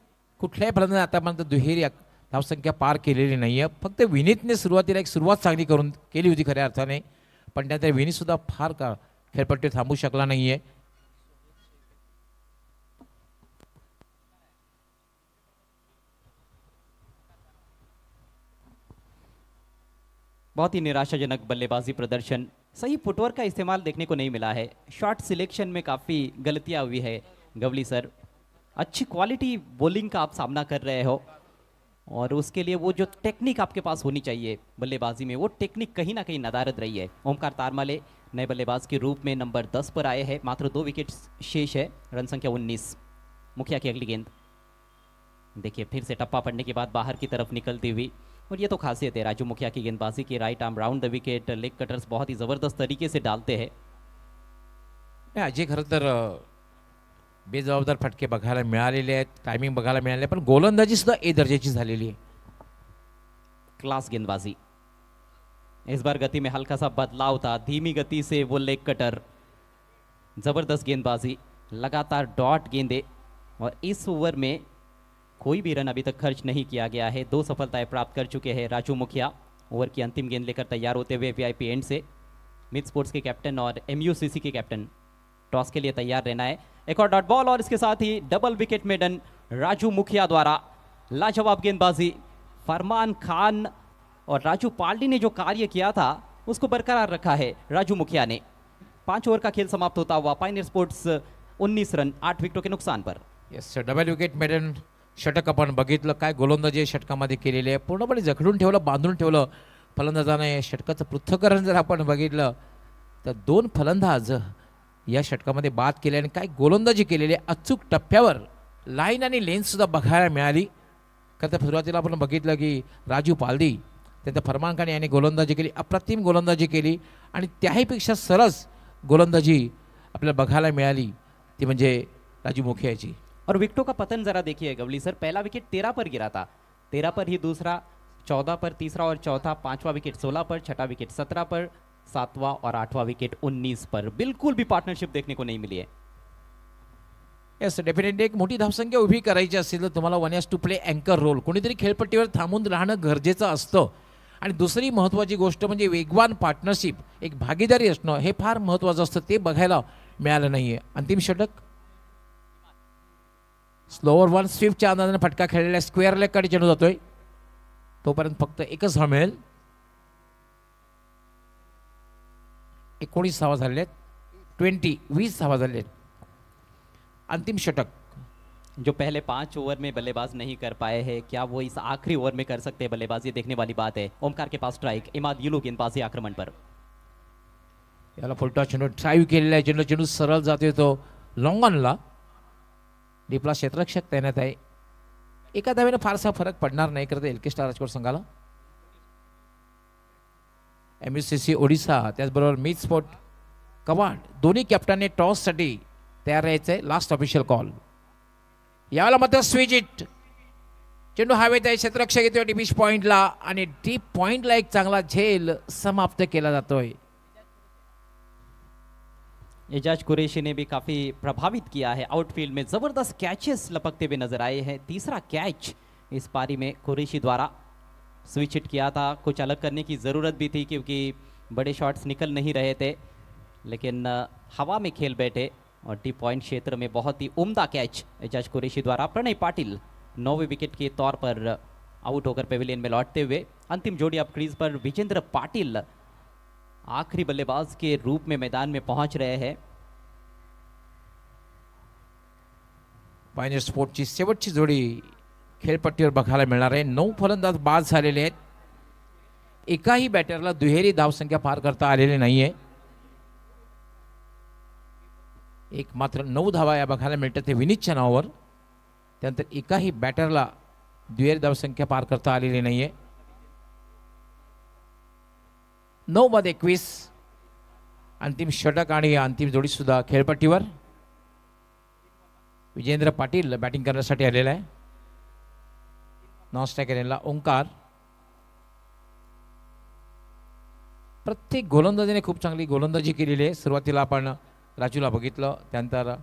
फलंदाज आतापर्यंत दुहेरी धावसंख्या पार केलेली नाहीये. फक्त विनीतने सुरुवातीला एक सुरुवात चांगली करून केली होती खऱ्या अर्थाने, पण त्यानंतर विनीत सुद्धा फार का खेळपट्टी थांबू शकला नाहीये. बहुत ही निराशाजनक बल्लेबाजी प्रदर्शन, सही फुटवर्क का इस्तेमाल देखने को नहीं मिला है। शॉट सिलेक्शन में काफ़ी गलतियां हुई है गवली सर। अच्छी क्वालिटी बॉलिंग का आप सामना कर रहे हो और उसके लिए वो जो टेक्निक आपके पास होनी चाहिए बल्लेबाजी में, वो टेक्निक कहीं ना कहीं नदारद रही है। ओमकार तारमाले नए बल्लेबाज के रूप में नंबर 10 पर आए हैं, मात्र 2 विकेट शेष है, रन संख्या 19। मुखिया की अगली गेंद देखिए, फिर से टप्पा पड़ने के बाद बाहर की तरफ निकलती हुई, और ये तो खासियत है राजू मुखिया की गेंदबाजी की। Right arm round the wicket, leg cutters बहुत ही ज़बरदस्त तरीके से डालते हैं। अजय खरं तर बेजबाबदार फटके बघायला मिळालेले आहेत, टायमिंग बघायला मिळाले, पण गोलंदाजी सुद्धा ए दर्जाची झालेली आहे. क्लास गेंदबाजी, इस बार गति में हल्का सा बदलाव था, धीमी गति से वो लेग कटर, जबरदस्त गेंदबाजी, लगातार डॉट गेंदे, और इस ओवर में कोई भी रन अभी तक खर्च नहीं किया गया है। 2 सफलताएं प्राप्त कर चुके हैं राजू मुखिया। ओवर की अंतिम गेंद लेकर तैयार होते हुए वीआईपी एंड से मिड स्पोर्ट्स के कैप्टन और एमयूसीसी के कैप्टन टॉस के लिए तैयार रहना है। एक और डॉट बॉल और इसके साथ ही डबल विकेट मेडन राजू मुखिया द्वारा। लाजवाब गेंदबाजी, फरमान खान और राजू पालडी ने जो कार्य किया था उसको बरकरार रखा है राजू मुखिया ने। 5 ओवर का खेल समाप्त होता हुआ पायनियर स्पोर्ट्स 19 रन 8 विकेटों के नुकसान पर। येस, डबल विकेट मेडन षटक आपण बघितलं, काय गोलंदाजी षटकामध्ये केलेली आहे, पूर्णपणे जखडून ठेवलं, बांधून ठेवलं फलंदाजाने. षटकाचं पृथक्करण जर आपण बघितलं तर 2 फलंदाज या षटकामध्ये बाद केले आणि काय गोलंदाजी केलेली आहे. अचूक टप्प्यावर लाईन आणि लेन्थ सुद्धा बघायला मिळाली. खरं तर सुरुवातीला आपण बघितलं की राजू पालदी, त्यानंतर फरमान खान यांनी गोलंदाजी केली, अप्रतिम गोलंदाजी केली, आणि त्याहीपेक्षा सरस गोलंदाजी आपल्याला बघायला मिळाली ती म्हणजे राजू मुखियाची. और विकेटों का पतन जरा देखिए गवली सर, पहला विकेट 13 पर गिरा था, 13 पर ही दूसरा, 14 पर तीसरा और चौथा, पांचवा विकेट 16 पर, छठा विकेट 17 पर, सातवां और आठवां विकेट 19 पर। बिल्कुल भी पार्टनरशिप देखने को नहीं मिली है। येस, डेफिनेटली एक मोठी धावसंख्या उभी करायची असेल तर तुम्हाला 1:2 प्ले अँकर रोल, कोणीतरी खेळपट्टीवर थांबून राहणं गरजेचं असतं. आणि दुसरी महत्त्वाची गोष्ट म्हणजे वेगवान पार्टनरशिप, एक भागीदारी असणं हे फार महत्त्वाचं असतं. ते बघायला मिळालं नाहीये. अंतिम षटक स्लोअर वन स्वीपच्या अंदाजाने फटका खेळलेला स्क्वेअर लेग कडे चेंडू जातोय. तोपर्यंत फक्त एकच धाव मिळेल. 19 धावा झालेल्या आहेत. 20 धावा झालेल्या आहेत. अंतिम षटक जो पहले 5 ओवर में बल्लेबाज नहीं कर पाए हैं, क्या वो इस आखिरी ओवर में कर सकते हैं बल्लेबाज, ये देखने वाली बात है। ओमकार के पास स्ट्राइक, इमाद युलू गेंदबाजी आक्रमण पर। याला फुलटा चेंडू ट्राय केलेला आहे. चेंडू सरळ जातोय तो लॉंग ऑनला. डीपला क्षेत्ररक्षक तैनात आहे. एका धावेने फारसा फरक पडणार नाही करता एलके स्टार राजकोट संघाला. MUCC ओडिशा त्याचबरोबर मीत स्पोर्ट कवाड दोन्ही कॅप्टनने टॉससाठी तयार राहायचंय. Last official call. यावेळेला मात्र स्विच इट. चेंडू हवेत आहे. क्षेत्ररक्षक येतोय डीप पॉइंटला आणि डीप पॉइंटला एक चांगला झेल समाप्त केला जातोय. एजाज कुरैशी ने भी काफी प्रभावित किया है आउटफील्ड में, जबरदस्त कैचेस लपकते हुए नजर आए हैं। तीसरा कैच इस पारी में कुरैशी द्वारा स्विच हिट किया था। कुछ अलग करने की ज़रूरत भी थी क्योंकि बड़े शॉट्स निकल नहीं रहे थे, लेकिन हवा में खेल बैठे और टी पॉइंट क्षेत्र में बहुत ही उम्दा कैच एजाज कुरैशी द्वारा। प्रणय पाटिल 9वें विकेट के तौर पर आउट होकर पेविलियन में लौटते हुए। अंतिम जोड़ी अब क्रीज पर विजेंद्र पाटिल आखिरी बल्लेबाज के रूप में मैदान में पहुंच रहे हैं। पायनियर स्पोर्टची शेवटची जोडी खेळपट्टीवर बघायला मिळणार आहे. 9 फलंदाज बाद झालेले आहेत. एकाही बॅटरला दुहेरी धावसंख्या पार करता आलेली नाहीये. एक मात्र 9 धावा या बघायला मिळतात ते विनीतच्या नावावर. त्यानंतर एकाही बॅटरला दुहेरी धावसंख्या पार करता आलेली नाहीये. 9 बाद 21 अंतिम षटक आणि अंतिम जोडी सुद्धा खेळपट्टीवर. विजेंद्र पाटील बॅटिंग करण्यासाठी आलेला आहे. नॉन स्ट्रायकर यांना ओंकार. प्रत्येक गोलंदाजीने खूप चांगली गोलंदाजी केलेली आहे. सुरुवातीला आपण राजूला बघितलं, त्यानंतर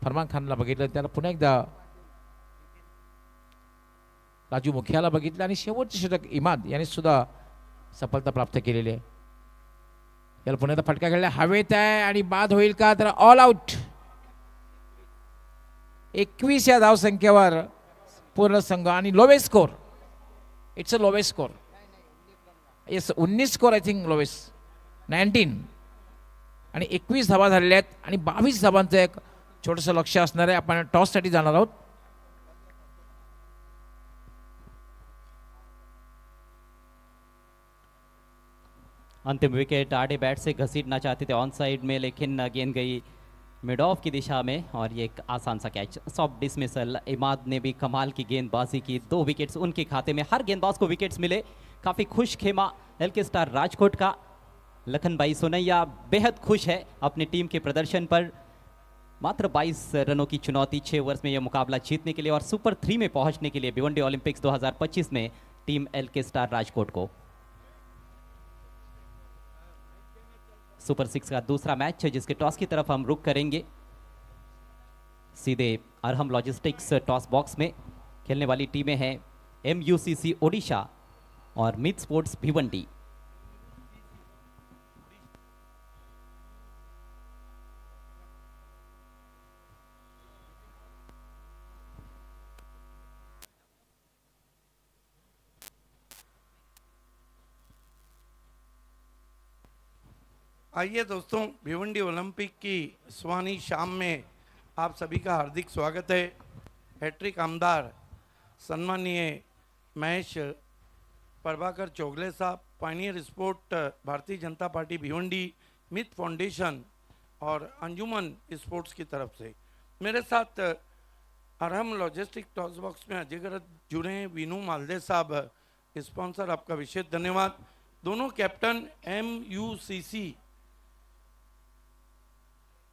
फरमान खानला बघितलं, त्याला पुन्हा एकदा राजू मुखियाला बघितलं आणि शेवटचे षटक इमाद यांनी सुद्धा सफलता प्राप्त केलेली आहे. याला पुन्हा एकदा फटका खेळला हवेत आहे आणि बाद होईल का, तर ऑल आउट. 21 या धावसंख्येवर पूर्ण संघ आणि lowest score. It's a lowest score. Yes, 19 score I think lowest 19 आणि 21 धावा झालेल्या आहेत आणि 22 धावांचं एक छोटंसं लक्ष असणार आहे. आपण टॉससाठी जाणार आहोत. अंतिम विकेट आड़े बैट से घसीटना चाहते थे ऑन साइड में, लेकिन गेंद गई मिड ऑफ की दिशा में और ये एक आसान सा कैच, सॉफ्ट डिसमिसल। इमाद ने भी कमाल की गेंदबाजी की, 2 विकेट्स उनके खाते में। हर गेंदबाज को विकेट्स मिले, काफ़ी खुश खेमा एलके स्टार राजकोट का। लखन भाई सोनैया बेहद खुश है अपनी टीम के प्रदर्शन पर। मात्र 22 रनों की चुनौती 6 ओवर्स में यह मुकाबला जीतने के लिए और सुपर 3 में पहुंचने के लिए भिवंडी ओलंपिक्स 2025 में टीम एलके स्टार राजकोट को। सुपर 6 का दूसरा मैच है जिसके टॉस की तरफ हम रुक करेंगे। सीधे अरहम लॉजिस्टिक्स टॉस बॉक्स में खेलने वाली टीमें हैं MUCC ओडिशा और मीत स्पोर्ट्स भिवंडी। आइए दोस्तों, भिवंडी ओलंपिक की सुहानी शाम में आप सभी का हार्दिक स्वागत है। हैट्रिक आमदार सम्मानीय महेश प्रभाकर चौगले साहब, Pioneer sport Bharatiya Janata party Bhiwandi, मित फाउंडेशन और अंजुमन स्पोर्ट्स की तरफ से मेरे साथ अरहम लॉजिस्टिक टॉस बॉक्स में अजयगरत जुड़े हैं वीनू मालदे साहब, स्पॉन्सर आपका विशेष धन्यवाद। दोनों कैप्टन MUCC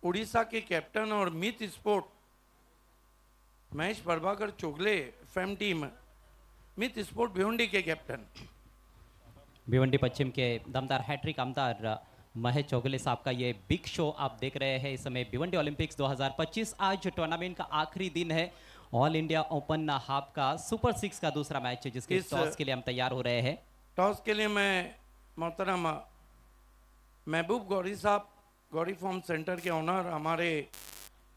उड़ीसा के कैप्टन और Meet sport Mahesh Prabhakar Chogle fame team Meet sport Bhiwandi के कैप्टन। भिवंडी पश्चिम के दमदार हैट्रिक आमदार महेश चौगले साहब का ये बिग शो आप देख रहे हैं इस समय भिवंडी ओलंपिक्स 2025। आज टूर्नामेंट का आखिरी दिन है। ऑल इंडिया ओपन हाफ का सुपर 6 का दूसरा मैच है जिसके टॉस के लिए हम तैयार हो रहे हैं। टॉस के लिए मैं मोहतरम महबूब गौरी साहब, गौरी फॉर्म सेंटर के ओनर, हमारे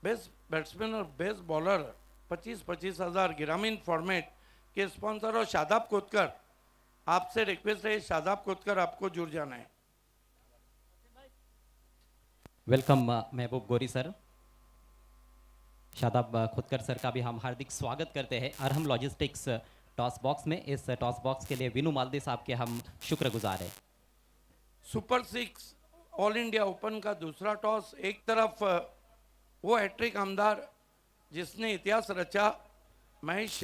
बेस्ट बैट्समैन और बेस्ट बॉलर 25-25 हज़ार ग्रामीण फॉर्मेट के स्पॉन्सर और शादाब कोतकर, आपसे रिक्वेस्ट है शादाब कोतकर आपको जुड़ जाना है। वेलकम महबूब गौरी सर। शादाब खुदकर सर का भी हम हार्दिक स्वागत करते हैं अरहम लॉजिस्टिक्स टॉस बॉक्स में। इस टॉस बॉक्स के लिए विनू मालदी साहब के हम शुक्रगुजार हैं। सुपर 6 ऑल इंडिया ओपन का दूसरा टॉस, एक तरफ वो हैट्रिक आमदार जिसने इतिहास रचा महेश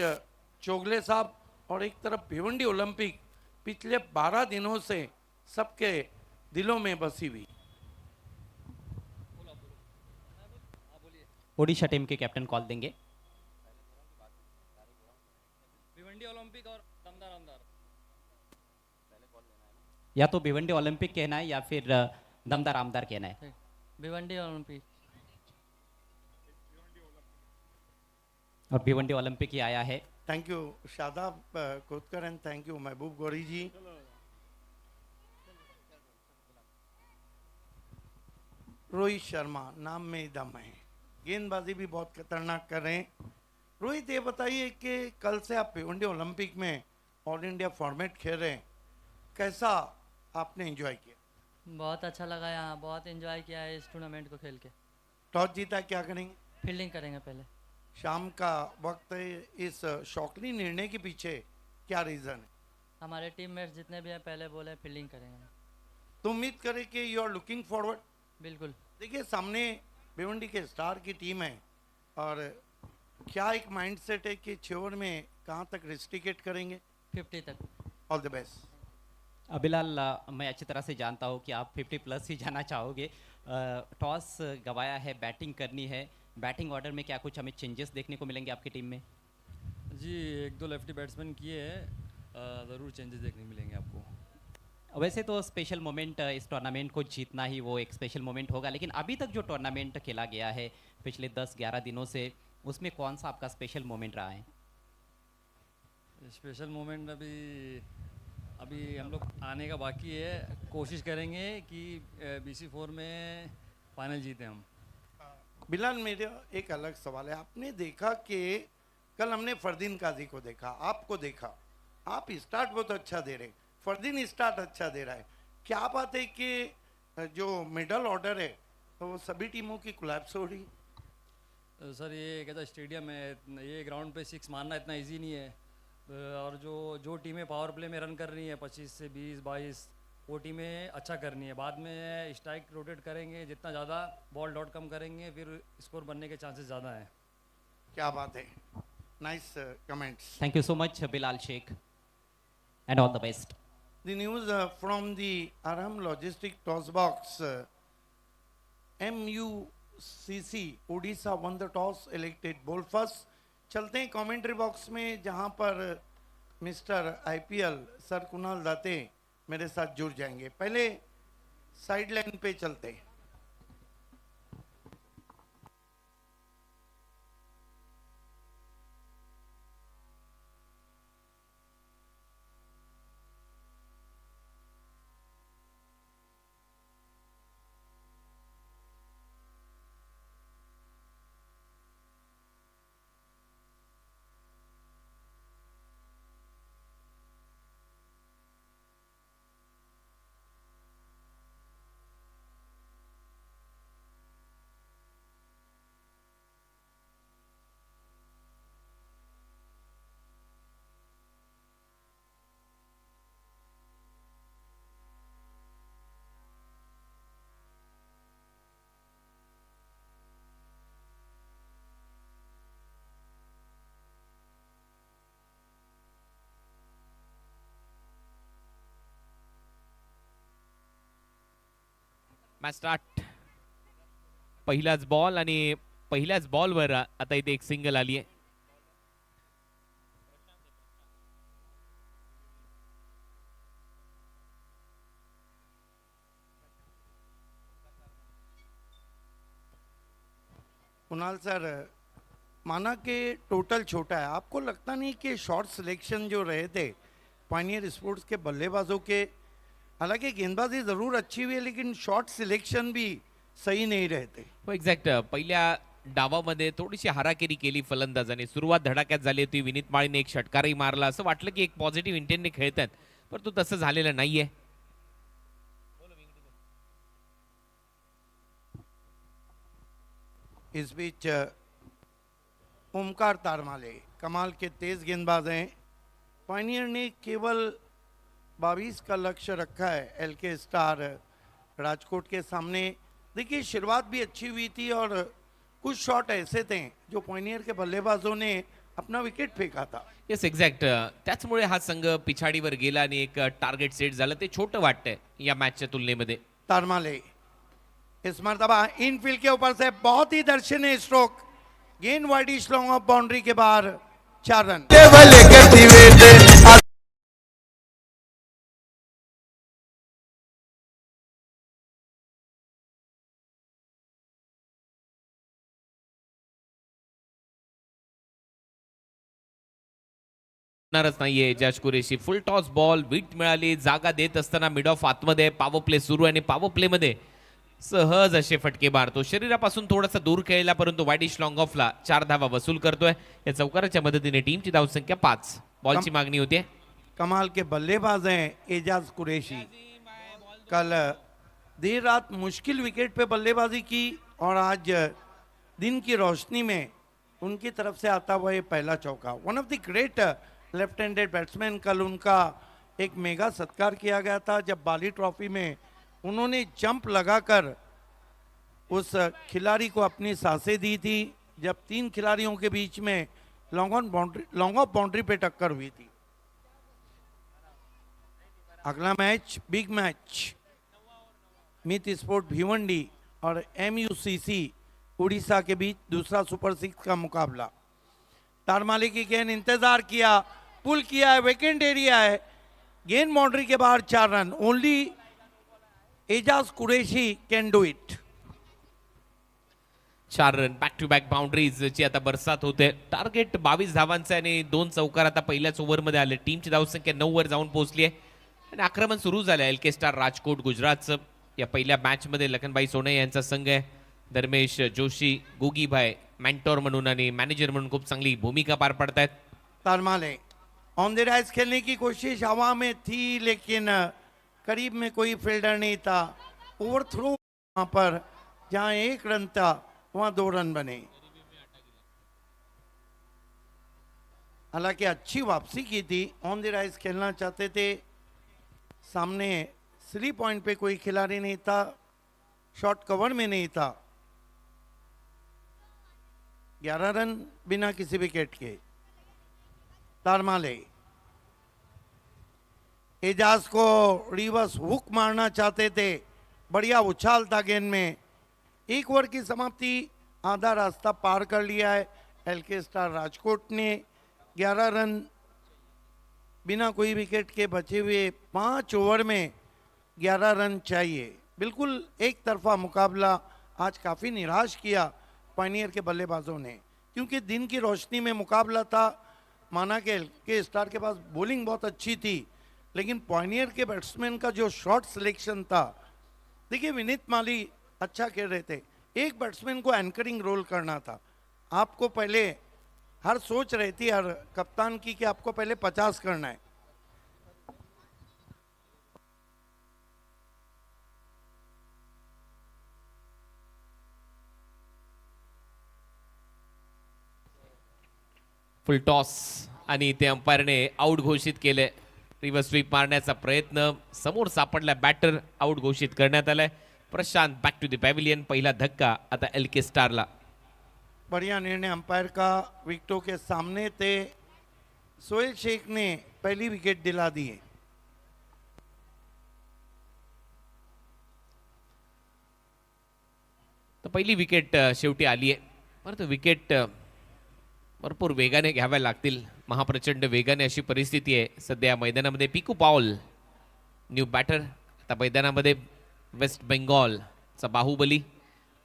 चोगले साहब, और एक तरफ भिवंडी ओलंपिक पिछले 12 दिनों से सबके दिलों में बसी हुई। ओडिशा टीम के कैप्टन कॉल देंगे। भिवंडी ओलंपिक और दमदार आमदार, या तो भिवंडी ओलंपिक कहना है या फिर दमदार आमदार कहना है। भिवंडी ओलंपिक और भिवंडी ओलंपिक ही आया है। Thank you Shadab Kotkar and thank you महबूब गौरी जी। रोहित शर्मा नाम में दम है, गेंदबाजी भी बहुत खतरनाक कर रहे हैं। रोहित ये बताइए कि कल से आप भिवंडी ओलंपिक में ऑल इंडिया फॉर्मेट खेल रहे हैं, कैसा आपने एंजॉय किया? बहुत अच्छा लगा, यहाँ बहुत एंजॉय किया है इस टूर्नामेंट को खेल के। टॉस जीता, क्या करेंगे? फील्डिंग करेंगे पहले। शाम का वक्त है, इस शौकनी निर्णय के पीछे क्या रीज़न है? हमारे टीममेट्स जितने भी हैं पहले बोले फील्डिंग करेंगे। तो उम्मीद करें कि यू आर लुकिंग फॉरवर्ड। बिल्कुल। देखिए सामने भिवंडी के स्टार की टीम है, और क्या एक माइंडसेट है कि 6 ओवर में कहाँ तक रिस्ट्रिकेट करेंगे? 50 तक। All the best. अबिलाल, मैं अच्छी तरह से जानता हूँ कि आप 50 प्लस ही जाना चाहोगे। टॉस गवाया है, बैटिंग करनी है। बैटिंग ऑर्डर में क्या कुछ हमें चेंजेस देखने को मिलेंगे आपकी टीम में? जी, 1-2 लेफ्टी बैट्समैन किए हैं, ज़रूर चेंजेस देखने मिलेंगे आपको। वैसे तो स्पेशल मोमेंट इस टूर्नामेंट को जीतना ही वो एक स्पेशल मोमेंट होगा, लेकिन अभी तक जो टूर्नामेंट खेला गया है पिछले 10-11 दिनों से, उसमें कौन सा आपका स्पेशल मोमेंट रहा है? स्पेशल मोमेंट अभी हम लोग आने का बाकी है। कोशिश करेंगे कि BC4 में फाइनल जीते हम। बिलाल, मेरा एक अलग सवाल है। आपने देखा कि कल हमने फरदीन काजी को देखा, आपको देखा, आप स्टार्ट बहुत अच्छा दे रहे, फरदीन स्टार्ट अच्छा दे रहा है। क्या बात है कि जो मिडल ऑर्डर है तो वो सभी टीमों की कोलैप्स हो रही? सर, ये कहता स्टेडियम है, ये ग्राउंड पे 6 मारना इतना इजी नहीं है। और जो टीमें पावर प्ले में रन कर रही हैं 25 से 20-22, वो टीमें अच्छा करनी है। बाद में स्ट्राइक रोटेट करेंगे, जितना ज़्यादा बॉल डॉट कम करेंगे फिर स्कोर बनने के चांसेस ज़्यादा हैं। क्या बात है, nice comments. Thank you so much Bilal Shaikh and all the best. The news from the Arham Logistic Toss Box. MUCC Odisha won the toss, elected ball first. चलते हैं कमेंट्री बॉक्स में, जहां पर मिस्टर IPL सर कुणाल दाते मेरे साथ जुड़ जाएंगे। पहले साइड लाइन पे चलते हैं। Match start. पहिलाच बॉल आणि पहिल्याच बॉलवर आता इथे एक सिंगल आली आहे. कुणाल सर, माना कि टोटल छोटा है, आपको लगता नहीं कि शॉट सिलेक्शन जो रहे थे पायनियर स्पोर्ट्स के बल्लेबाजों के, हालांकि गेंदबाजी ज़रूर अच्छी हुई है लेकिन शॉट सिलेक्शन भी सही नहीं रहते? हो एक्झॅक्ट पहिल्या डावामध्ये थोडीशी हाराकिरी केली फलंदाजाने. सुरुवात धडाक्यात झाली होती. विनीत माळीने एक षटकारही मारला. असं वाटलं की एक पॉझिटिव्ह इंटेंटने खेळतात, परंतु तसं झालेलं नाहीये. इस बीच ओमकार तारमाले कमाल के तेज गेंदबाज हैं। पायनियर ने केवल 22 का लक्ष्य रखा है एलके स्टार राजकोट के सामने। देखिए शुरुआत भी अच्छी हुई थी और कुछ शॉट ऐसे थे जो पायनियर के बल्लेबाजों ने अपना विकेट फेंका था। येस एक्झॅक्ट त्याचमुळे हा संघ पिछाडीवर गेला आणि एक टार्गेट सेट झालं. ते छोटं वाटतंय या मॅचच्या तुलनेमध्ये. तारमाले इस मरतबा इनफील्ड के ऊपर से बहुत ही दर्शनीय स्ट्रोक, गेंद वाइडिश लॉन्ग ऑफ बाउंड्री के बाहर, 4 रन। होणारच नाहीये. Ejaz Qureshi full toss ball, विट मिळाली, जागा देत असताना मिड ऑफ आतमध्ये पॉवर प्ले सुरू आहे आणि पॉवर प्ले मध्ये सहज असे फटके मारतो. शरीरापासून थोडासा दूर खेळला परंतु वाईडिश लॉंग ऑफला 4 धावा वसूल करतोय. या चौकाराच्या मदतीने टीमची धावसंख्या 5. बॉलची मागणी होती. कमाल के बल्लेबाज हैं एजाज कुरैशी। कल देर रात मुश्किल विकेट पे बल्लेबाजी की और आज दिन की रोशनी में उनकी तरफ से आता हुआ ये पहला चौका। One of the great left handed batsman. कल उनका एक मेगा सत्कार किया गया था जब बाली ट्रॉफी में उन्होंने जंप लगाकर उस खिलाड़ी को अपनी सांसें दी थी जब 3 खिलाड़ियों के बीच में लॉन्ग ऑफ बाउंड्री पे टक्कर हुई थी। अगला मैच बिग मैच, मित स्पोर्ट भिवंडी और MUCC उड़ीसा के बीच दूसरा सुपर 6 का मुकाबला। तारमाली की गेंद इंतजार किया, पुल किया है, वेकेंट एरिया है, गेंद बाउंड्री के बाहर, 4 run. Only Ejaz Qureshi can do it. 4 run back to back बाउंड्रीजची आता बरसात होते. टार्गेट 22 धावांचं आणि 2 चौकार आता पहिल्याच ओव्हरमध्ये आले. टीमची धावसंख्या 9 वर जाऊन पोहोचली आहे आणि आक्रमण सुरू झालं एलके स्टार राजकोट गुजरातचं. या पहिल्या मॅचमध्ये लखनभाई सोने यांचा संघ आहे. धर्मेश जोशी, गोगीभाई मेंटॉर म्हणून आणि मॅनेजर म्हणून खूप चांगली भूमिका पार पडतायत. तारमाले ऑन द राइज खेलने की कोशिश हवा में थी लेकिन करीब में कोई फील्डर नहीं था। ओवर थ्रो वहां पर जहां 1 रन था वहां 2 रन बने। हालांकि अच्छी वापसी की थी, ऑन द राइज खेलना चाहते थे। सामने 3 पॉइंट पे कोई खिलाड़ी नहीं था, शॉट कवर में नहीं था। 11 रन बिना किसी विकेट के। तारमाले एजाज को रिवर्स हुक मारना चाहते थे, बढ़िया उछाल था गेंद में। 1 ओवर की समाप्ति, आधा रास्ता पार कर लिया है एलके स्टार राजकोट ने। 11 रन बिना कोई विकेट के बचे हुए 5 ओवर में 11 रन चाहिए। बिल्कुल एक तरफा मुकाबला आज काफ़ी निराश किया पायनियर के बल्लेबाजों ने, क्योंकि दिन की रोशनी में मुकाबला था। माना के स्टार के पास बॉलिंग बहुत अच्छी थी लेकिन पायनियर के बैट्समैन का जो शॉट सिलेक्शन था, देखिए विनीत माली अच्छा खेल रहे थे, एक बैट्समैन को एंकरिंग रोल करना था। आपको पहले हर सोच रहती है हर कप्तान की कि आपको पहले 50 करना है। फुल टॉस आणि ते अंपायरने आउट घोषित केले. रिव्हर्स स्वीप मारण्याचा प्रयत्न, समोर सापडला बॅटर, आउट घोषित करण्यात आलाय. प्रशांत बॅक टू द पॅव्हिलियन. पहिला धक्का आता एलके स्टारला. बढ़िया निर्णय अंपायर का, विकेटों के सामने थे। सोहेल शेख ने पहली विकेट दिला दी है। तर पहिली विकेट शेवटी आली आहे, परंतु विकेट भरपूर वेगाने घ्याव्या लागतील. महाप्रचंड वेगाने अशी परिस्थिती आहे सध्या मैदानामध्ये. पिकू पॉल न्यू बॅटर आता मैदानामध्ये. वेस्ट बेंगॉलचा बाहुबली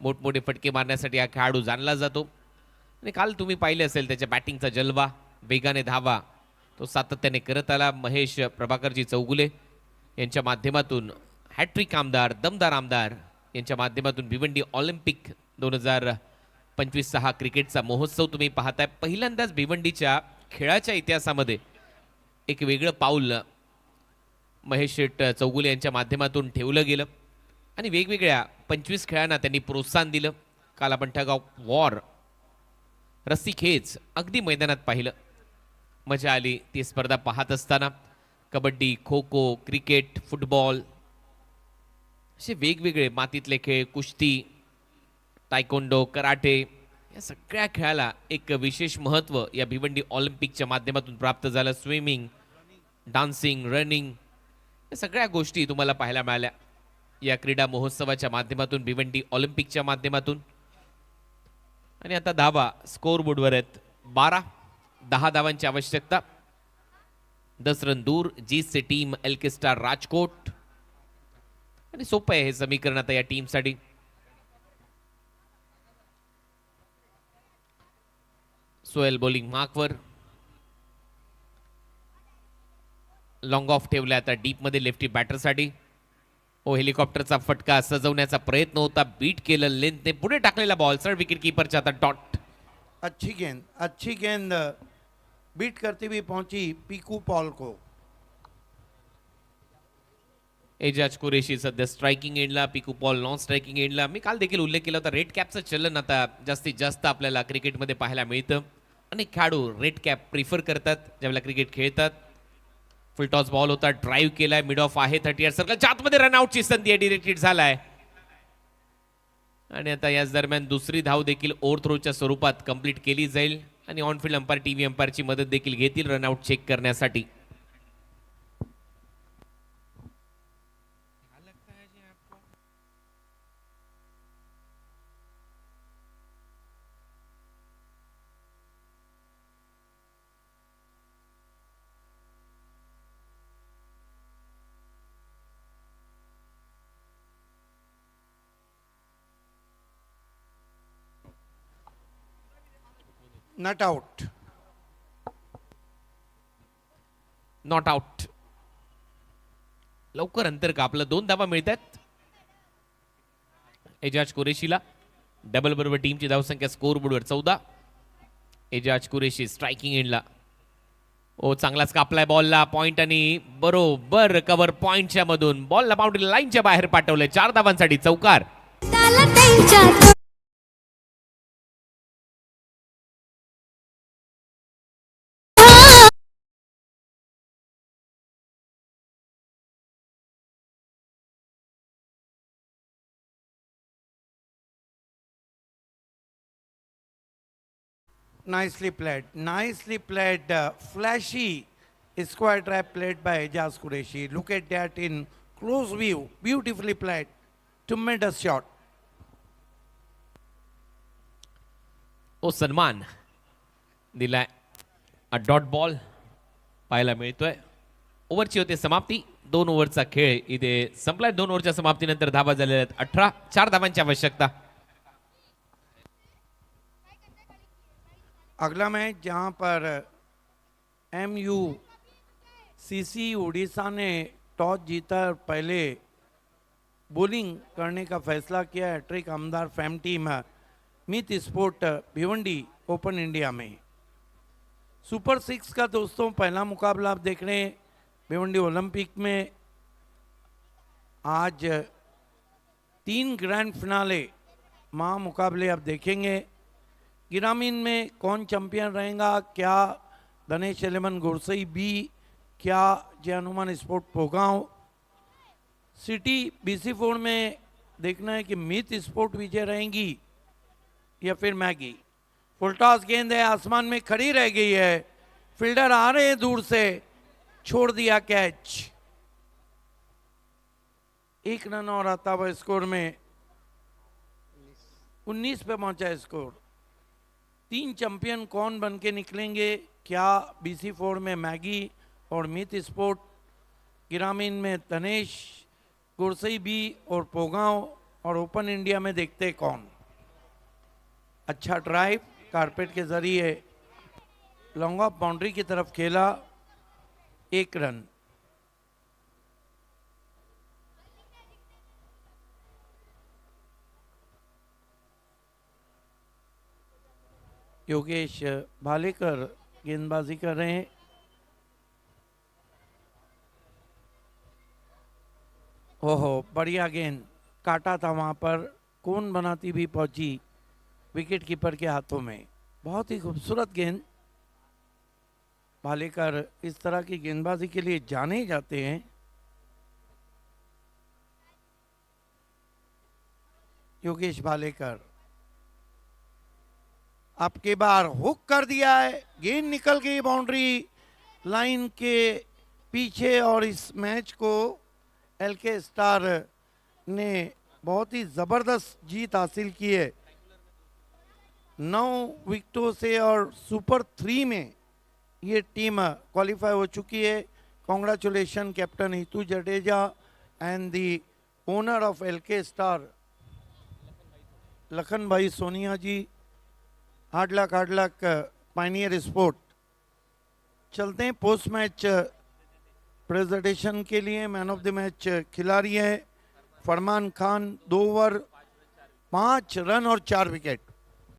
मोठमोठे फटके मारण्यासाठी हा खेळाडू जाणला जातो आणि काल तुम्ही पाहिले असेल त्याच्या बॅटिंगचा जलवा, वेगाने धावा तो सातत्याने करत आला. महेश प्रभाकरजी चौगुले यांच्या माध्यमातून हॅट्रिक आमदार, दमदार आमदार यांच्या माध्यमातून भिवंडी ऑलिम्पिक 2025 हा क्रिकेटचा महोत्सव तुम्ही पाहताय. पहिल्यांदाच भिवंडीच्या खेळाच्या इतिहासामध्ये एक वेगळं पाऊल महेश शेठ चौगुले यांच्या माध्यमातून ठेवलं गेलं आणि वेगवेगळ्या 25 खेळांना त्यांनी प्रोत्साहन दिलं. काल आपण टग ऑफ वॉर, रस्सी खेच अगदी मैदानात पाहिलं. मजा आली ती स्पर्धा पाहत असताना. कबड्डी, खो खो, क्रिकेट, फुटबॉल असे वेगवेगळे मातीतले खेळ, कुस्ती, तायकोंडो, कराटे या सगळ्या खेळाला एक विशेष महत्त्व या भिवंडी ऑलिम्पिकच्या माध्यमातून प्राप्त झालं. स्विमिंग, डान्सिंग, रनिंग या सगळ्या गोष्टी तुम्हाला पाहायला मिळाल्या या क्रीडा महोत्सवाच्या माध्यमातून, भिवंडी ऑलिम्पिकच्या माध्यमातून. आणि आता धावा स्कोर बोर्डवर आहेत 12. 10 धावांची आवश्यकता. 10 रन दूर जीत से टीम एलके स्टार राजकोट. आणि सोपं आहे हे समीकरण आता या टीमसाठी. सोहेल बॉलिंग मार्कवर, लॉंग ऑफ ठेवला आता डीप मध्ये लेफ्टी बॅटरसाठी. ओ हेलिकॉप्टरचा फटका सजवण्याचा प्रयत्न होता, बीट केलं लेंथने, पुढे टाकलेला बॉल सर विकेट कीपरच्या आता डॉट. अच्छी गेंद बीट करती हुई पहुंची पीकू पॉल को. एजाज कुरेशी सध्या स्ट्रायकिंग एंडला, पिकू पॉल नॉन स्ट्रायकिंग एंडला. मी काल देखील उल्लेख केला होता, रेड कॅपचं चलन आता जास्तीत जास्त आपल्याला क्रिकेटमध्ये पाहायला मिळतं. अनेक खेळाडू रेड कॅप प्रिफर करतात ज्यावेळेला क्रिकेट खेळतात. फुल टॉस बॉल होता, ड्राईव्ह केलाय, मिड ऑफ आहे 38 सर्कलच्या आतमध्ये रनआउटची संधी आहे, डिरेक्टेड झालाय. आणि आता याच दरम्यान दुसरी धाव देखील ओव्हर थ्रोच्या स्वरूपात कंप्लीट केली जाईल आणि ऑनफिल्ड अंपायर, टीव्ही अंपायरची मदत देखील घेतील रनआउट चेक करण्यासाठी. Not out. Not out. लवकर अंतर कापलं, 2 धावा मिळतात एजाज कुरेशीला. डबल बरोबर टीमची धावसंख्या स्कोर बोर्डवर 14. एजाज कुरेशी स्ट्रायकिंग एंडला. ओ चांगलाच कापलाय बॉलला, पॉइंट आणि बरोबर कव्हर पॉइंटच्या मधून बॉलला बाउंड्री लाईनच्या बाहेर पाठवलंय. 4 धावांसाठी चौकार. Nicely played, flashy square trap played by Ejaz Qureshi. Look at that in close view, beautifully played, tremendous shot. ओ सन्मान दिलाय, डॉट बॉल पाहायला मिळतोय. ओव्हरची होते समाप्ती. 2 ओव्हरचा खेळ इथे संपलाय. 2 ओव्हरच्या समाप्तीनंतर धावा झालेल्या आहेत 18. 4 धावांची आवश्यकता. अगला मैच जहां पर MUCC उड़ीसा ने टॉस जीता और पहले बॉलिंग करने का फैसला किया. हैट्रिक आमदार फैम टीम मीत स्पोर्ट भिवंडी ओपन इंडिया में सुपर 6 का दोस्तों पहला मुकाबला आप देख रहे हैं भिवंडी ओलंपिक में. आज 3 ग्रैंड फिनाले मुकाबले आप देखेंगे. ग्रामीण में कौन चैंपियन रहेगा, क्या धनेश 11 गुरसई बी, क्या जय हनुमान स्पोर्ट पोगांव. सिटी BC4 में देखना है कि मीत स्पोर्ट विजय रहेंगी या फिर मैगी. फुलटॉस गेंद है, आसमान में खड़ी रह गई है, फील्डर आ रहे हैं दूर से, छोड़ दिया कैच. 1 रन और आता हुआ स्कोर में 19 पे पहुंचा स्कोर. 3 चैंपियन कौन बन के निकलेंगे, क्या BC4 में मैगी और मीत स्पोर्ट, ग्रामीण में तनेश गुरसई बी और पोगांव और ओपन इंडिया में देखते कौन। अच्छा ड्राइव कारपेट के जरिए लॉन्ग ऑफ बाउंड्री की तरफ खेला, 1 रन। योगेश भालेकर गेंदबाजी कर रहे हैं। ओहो बढ़िया गेंद, काटा था वहां पर, कौन बनाती भी पहुंची विकेट कीपर के हाथों में। बहुत ही खूबसूरत गेंद। भालेकर इस तरह की गेंदबाजी के लिए जाने जाते हैं। योगेश भालेकर आपके बार हुक कर दिया है, गेंद निकल गई बाउंड्री लाइन के पीछे और इस मैच को एलके स्टार ने बहुत ही जबरदस्त जीत हासिल की है 9 विकेटों से और सुपर 3 में ये टीम क्वालिफाई हो चुकी है। Congratulation captain Hitu Jadeja and the owner of LK star Lakhan bhai Sonia ji. Hard luck pioneer sport. चलते हैं पोस्ट मैच प्रेजेंटेशन के लिए। मैन ऑफ द मैच खिलाड़ी है फरमान खान, 2 ओवर 5 रन और 4 विकेट।